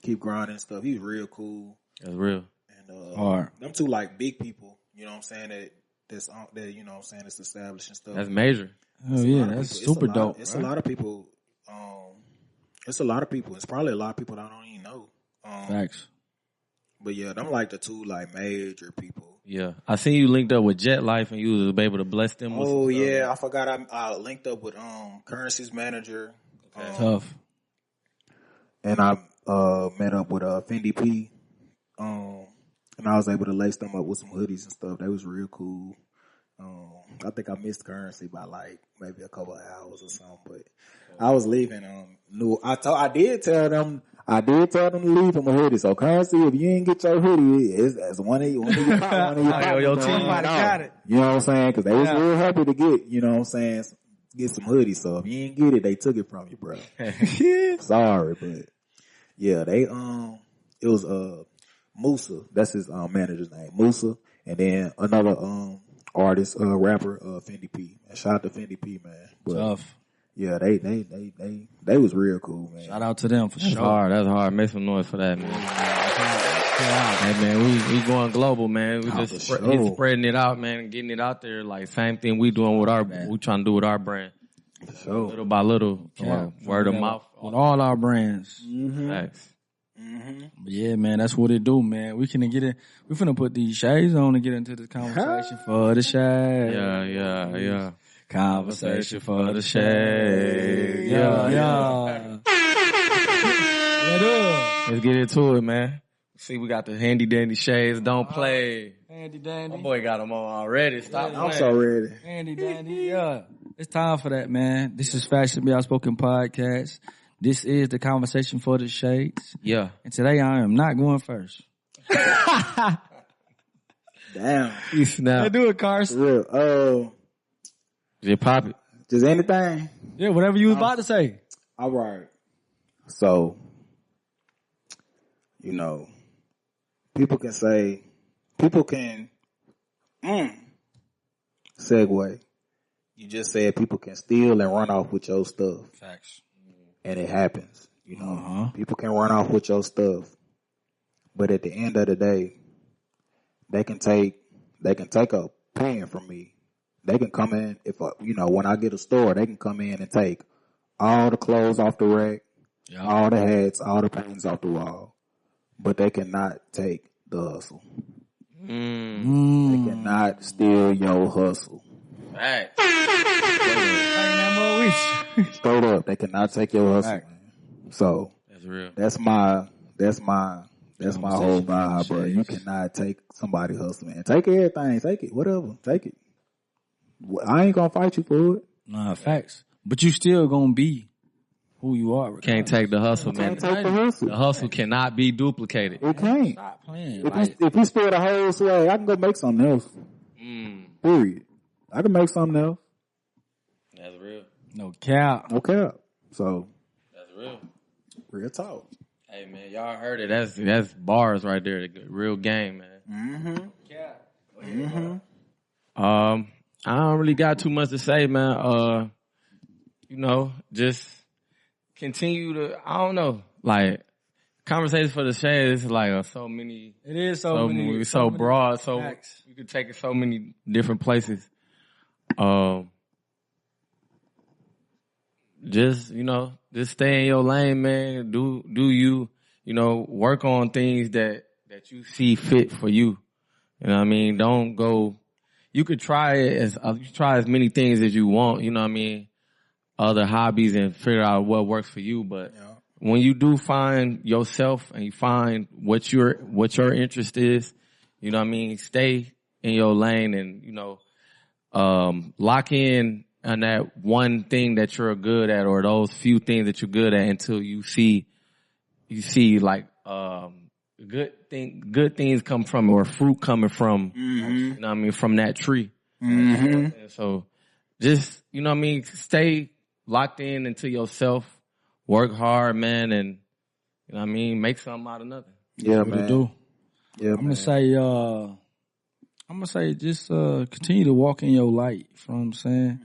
keep grinding and stuff. He's real cool. That's real. And hard. Them two like big people. You know what I'm saying? That's you know what I'm saying, it's established and stuff. That's major. Oh yeah, that's super dope. It's a lot of people. It's a lot of people. It's probably a lot of people that I don't even know. Facts. But yeah, them like the two like major people. Yeah, I seen you linked up with Jet Life and you was able to bless them. With Oh yeah, I forgot. I linked up with Currency's manager. Tough. And I met up with Fendi P. And I was able to lace them up with some hoodies and stuff. They was real cool. I think I missed Currency by like maybe a couple of hours or something, but I was leaving. I did tell them to leave them a hoodie. So Currency, if you ain't get your hoodie, it's one of your your team got it. You know what I'm saying? Because they was real happy to get, you know what I'm saying, get some hoodies. So if you ain't get it, they took it from you, bro. Sorry, but yeah, they it was Musa. That's his manager's name, Musa, and then another artist, rapper, Fendi P. And shout out to Fendi P, man. But, tough. Yeah, they was real cool, man. Shout out to them for sure. That's hard. Make some noise for that, man. Hey man, we going global, man. We just spreading it out, man, and getting it out there. Like same thing we doing with we trying to do with our brand. Little by little, word of mouth with all our brands. Thanks. But yeah, man, that's what it do, man. We finna put these shades on and get into this conversation for the shade. Yeah. Conversation for the shade. Yeah. Let's get into it, man. See, we got the handy dandy shades. Don't play. Handy dandy. My boy got them on already. Stop playing. I'm so ready. Handy dandy. Yeah. It's time for that, man. This is Fashionably Outspoken podcast. This is the conversation for the shades. Yeah. And today I am not going first. Damn. I do it, Carson. Real. Just pop it. Just anything? Yeah, whatever you was about to say. All right. So, people can segue. You just said people can steal and run off with your stuff. Facts. And it happens. People can run off with your stuff. But at the end of the day, they can take a pen from me. they can come in when I get a store, they can come in and take all the clothes off the rack, all the hats, all the paintings off the wall, but they cannot take the hustle. They cannot steal your hustle. Right. Straight up, they cannot take your hustle. Man. So that's real. That's my whole vibe, bro. You cannot take somebody's hustle, man. Take everything, take it, whatever, take it. I ain't gonna fight you for it. Nah, facts. But you still gonna be who you are. Regardless. Can't take the hustle, man. Take the hustle. The hustle cannot be duplicated. It can't. Stop playing. If you spend a whole swag, I can go make something else. Period. I can make something else. That's real. No cap. No cap. So that's real. Real talk. Hey man, y'all heard it. That's bars right there. The real game, man. I don't really got too much to say, man. Just continue to, I don't know, like, conversations for the shade is like so many. It is so many. So broad, so facts. you could take it so many different places. Just stay in your lane, man. Do you, work on things that you see fit for you. You know what I mean? Don't go, you could try as many things as you want, you know what I mean? Other hobbies and figure out what works for you. But when you do find yourself and you find what your interest is, you know what I mean? Stay in your lane and, lock in on that one thing that you're good at or those few things that you're good at until you see like, good things come from or fruit coming from, you know what I mean, from that tree. So just, you know what I mean, stay locked in into yourself, work hard, man, and, you know what I mean, make something out of nothing. Yeah, man. Do. Yeah, I'm gonna say just continue to walk in your light. You know what I'm saying?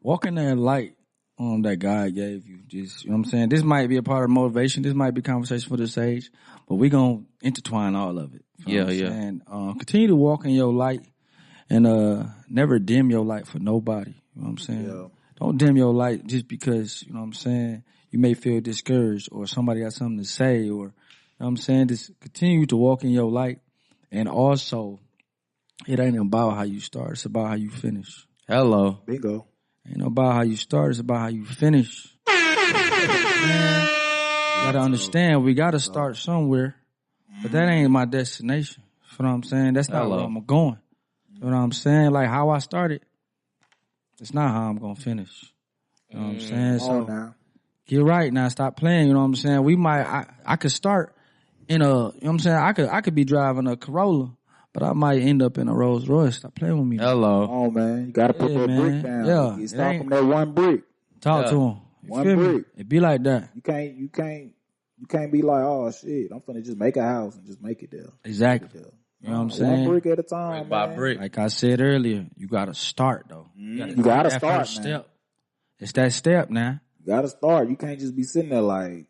Walk in that light that God gave you. Just, you know what I'm saying? This might be a part of motivation. This might be conversation for this age, but we're gonna intertwine all of it. You know what I'm saying? Continue to walk in your light and never dim your light for nobody. You know what I'm saying? Yeah. Don't dim your light just because, you know what I'm saying, you may feel discouraged or somebody got something to say or, you know what I'm saying? Just continue to walk in your light. And also, it ain't about how you start. It's about how you finish. Hello. Bingo. Ain't about how you start. It's about how you finish. Man, you gotta understand, we gotta start somewhere, but that ain't my destination. You know what I'm saying? That's not where I'm going. You know what I'm saying? Like how I started, it's not how I'm gonna finish. You know what I'm saying? So now. Get right now. Stop playing. You know what I'm saying? I could start in you know what I'm saying? I could be driving a Corolla, but I might end up in a Rolls Royce. Stop playing with me. Hello. Oh man, you gotta put that brick down. Yeah. You start from that one brick. Talk to him. One brick. It be like that. You can't be like, oh shit, I'm finna just make a house and just make it there. Exactly. You know what I'm saying? One brick at a time, Brick by brick. Like I said earlier, you gotta start though. You gotta that start, first man. step. It's that step now. You gotta start. You can't just be sitting there like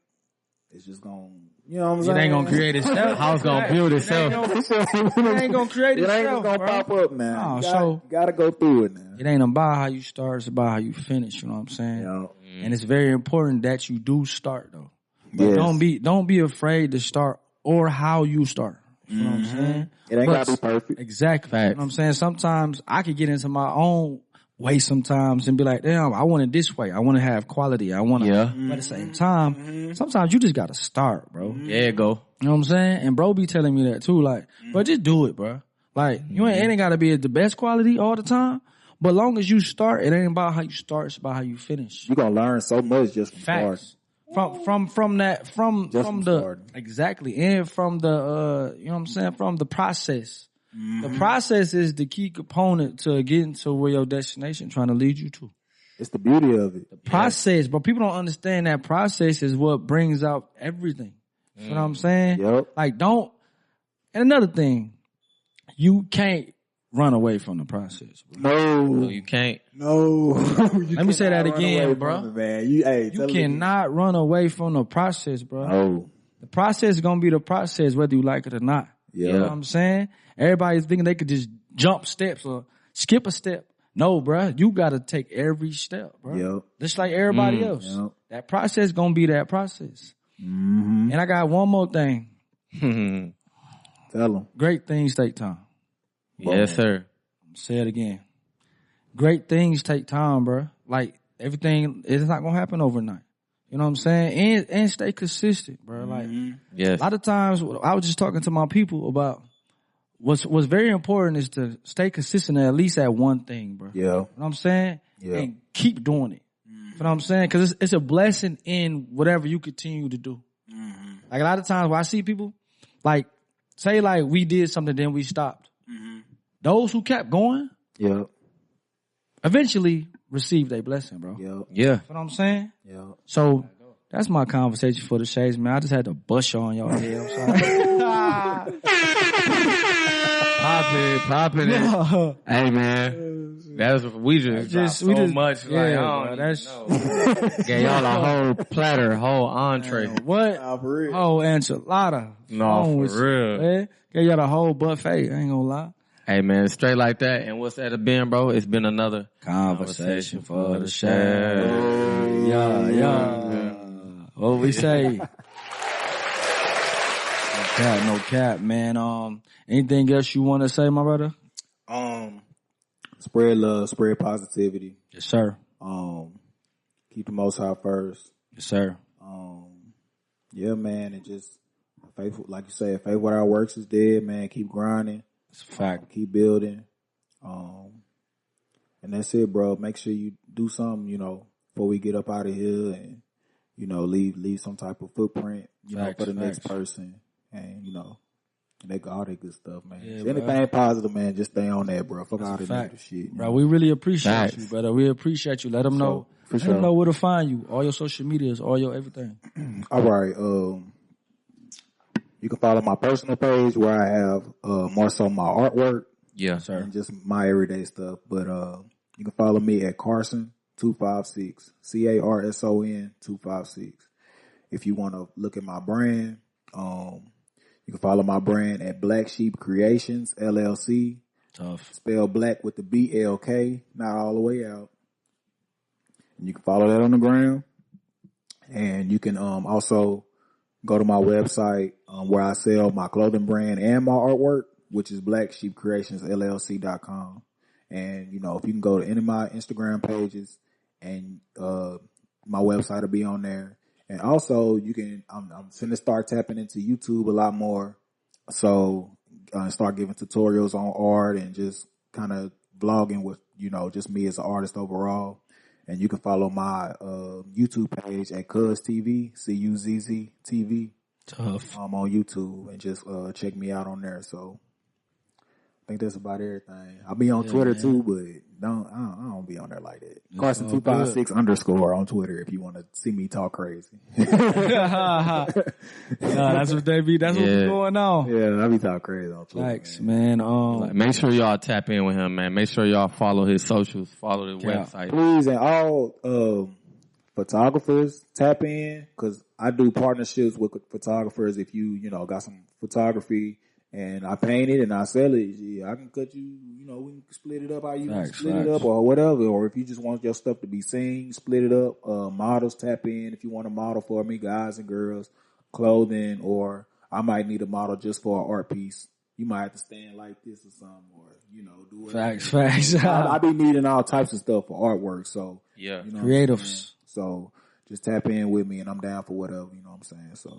it's just gonna, you know what I'm saying? It ain't gonna create itself. House gonna build itself. It ain't gonna create It itself. ain't just gonna bro. pop up now. No, You gotta go through it now. It ain't about how you start. It's about how you finish. You know what I'm saying? Yeah. And it's very important that you do start though. But Yes. don't be afraid to start or how you start. You know what I'm saying? It ain't gotta be perfect. Exactly. You know what I'm saying? Sometimes I could get into my own way sometimes and be like, damn, I want it this way. I want to have quality. I want to, but at the same time, sometimes you just got to start, bro. There you go. You know what I'm saying? And bro be telling me that too. Like, bro, just do it, bro. Like, it ain't got to be the best quality all the time. But long as you start, it ain't about how you start. It's about how you finish. You're gonna learn so much just from starting. Facts. From the starting. exactly, and from the you know what I'm saying, from the process. The process is the key component to getting to where your destination trying to lead you to. It's the beauty of it. The process, but people don't understand that process is what brings out everything. You know what I'm saying? Yep. Like and another thing, you can't run away from the process, bro. No, you can't. No. Let me say that again, bro. Man. You cannot run away from the process, bro. No. The process is going to be the process whether you like it or not. Yeah. You know what I'm saying? Everybody's thinking they could just jump steps or skip a step. No, bruh, you got to take every step, bro. Yep. Just like everybody else. Yep. That process gonna be that process. Mm-hmm. And I got one more thing. Tell them. Great things take time. Yes, sir. Say it again. Great things take time, bro. Like everything, it's not gonna happen overnight. You know what I'm saying? And stay consistent, bro. Like Yes. a lot of times, I was just talking to my people about what's very important is to stay consistent at least at one thing, bro. Yeah. You know what I'm saying? Yeah. And keep doing it. You know what I'm saying? Because it's a blessing in whatever you continue to do. Like a lot of times when I see people, like say like we did something, then we stopped. Those who kept going, Yep. eventually received a blessing, bro. You Yep. Yeah. know what I'm saying? Yep. So that's my conversation for the shades, man. I just had to bust y'all on y'all head. I'm sorry. Popping it. Hey, man. That's we just so much. Yeah, like, bro, that's gave y'all a whole platter, whole entree. what? for real. Whole enchilada. No, for real. Man. Gave y'all the whole buffet. I ain't gonna lie. Hey, man, straight like that. And what's that been, bro? It's been another Conversation for the shade. Yeah. What we say? No cap, man. Anything else you want to say, my brother? Spread love, spread positivity. Yes, sir. Keep the Most High first. Yes, sir. Yeah, man, and just faithful, like you say, faith without works is dead, man. Keep grinding. It's a fact. Keep building. And that's it, bro. Make sure you do something, before we get up out of here and, leave some type of footprint, Facts, for the next facts. person. And, all that good stuff, man. Yeah, Anything positive, man, just stay on that, bro. Fuck all that fact. negative shit. Bro, we really appreciate Facts. you, brother. We appreciate you. Let them know. For Let them sure. know where to find you. All your social medias, all your everything. All right. You can follow my personal page where I have more so my artwork Yeah. Sir. and just my everyday stuff. But you can follow me at Carson256, Carson 256. If you want to look at my brand, you can follow my brand at Black Sheep Creations LLC. Tough. Spell black with the BLK, not all the way out. And you can follow that on the gram. And you can also go to my website where I sell my clothing brand and my artwork, which is blacksheepcreationsllc.com. And, if you can go to any of my Instagram pages and my website will be on there. And also you can, I'm finna start tapping into YouTube a lot more. So start giving tutorials on art and just kind of vlogging with, just me as an artist overall. And you can follow my YouTube page at Cuz TV, CUZZ TV. Tough. On YouTube and just check me out on there. So I think that's about everything. I'll be on Twitter too, but I don't be on there like that. Carson256 _ on Twitter if you want to see me talk crazy. That's what they be. That's what's going on. Yeah, I be talking crazy on Twitter. Thanks, man. Make sure y'all tap in with him, man. Make sure y'all follow his socials, follow the website. Please, and all photographers tap in because I do partnerships with photographers. If you got some photography and I paint it and I sell it, I can cut you. We can split it up how you want to split it up or whatever. Or if you just want your stuff to be seen, split it up. Models tap in if you want a model for me, guys and girls, clothing, or I might need a model just for an art piece. You might have to stand like this or something, or do it. Facts. I be needing all types of stuff for artwork. So Yeah. Creatives. So just tap in with me and I'm down for whatever, you know what I'm saying? So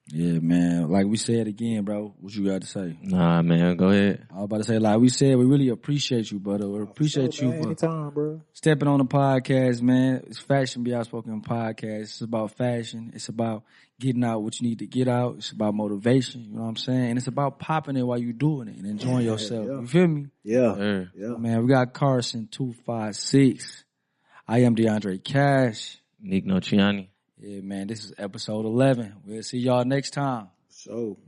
Yeah, man. Like we said again, bro, what you got to say? Nah, man, go ahead. I was about to say, like we said, we really appreciate you, brother. We appreciate you for anytime, bro. stepping on the podcast, man. It's Fashionably Outspoken podcast. It's about fashion. It's about getting out what you need to get out. It's about motivation, you know what I'm saying? And it's about popping it while you're doing it and enjoying yourself. Yeah. You feel me? Yeah. Man, we got Carson 256. I am DeAndre Cash. Nick Nociani. Yeah, man, this is episode 11. We'll see y'all next time. So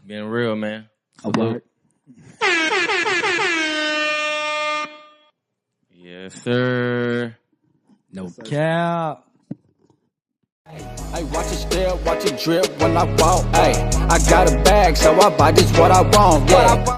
Being real, man. all right. Yes, sir. No cap. Hey, watch it step, watch it drip when I walk. Hey, I got a bag, so I buy just what I want. Yeah.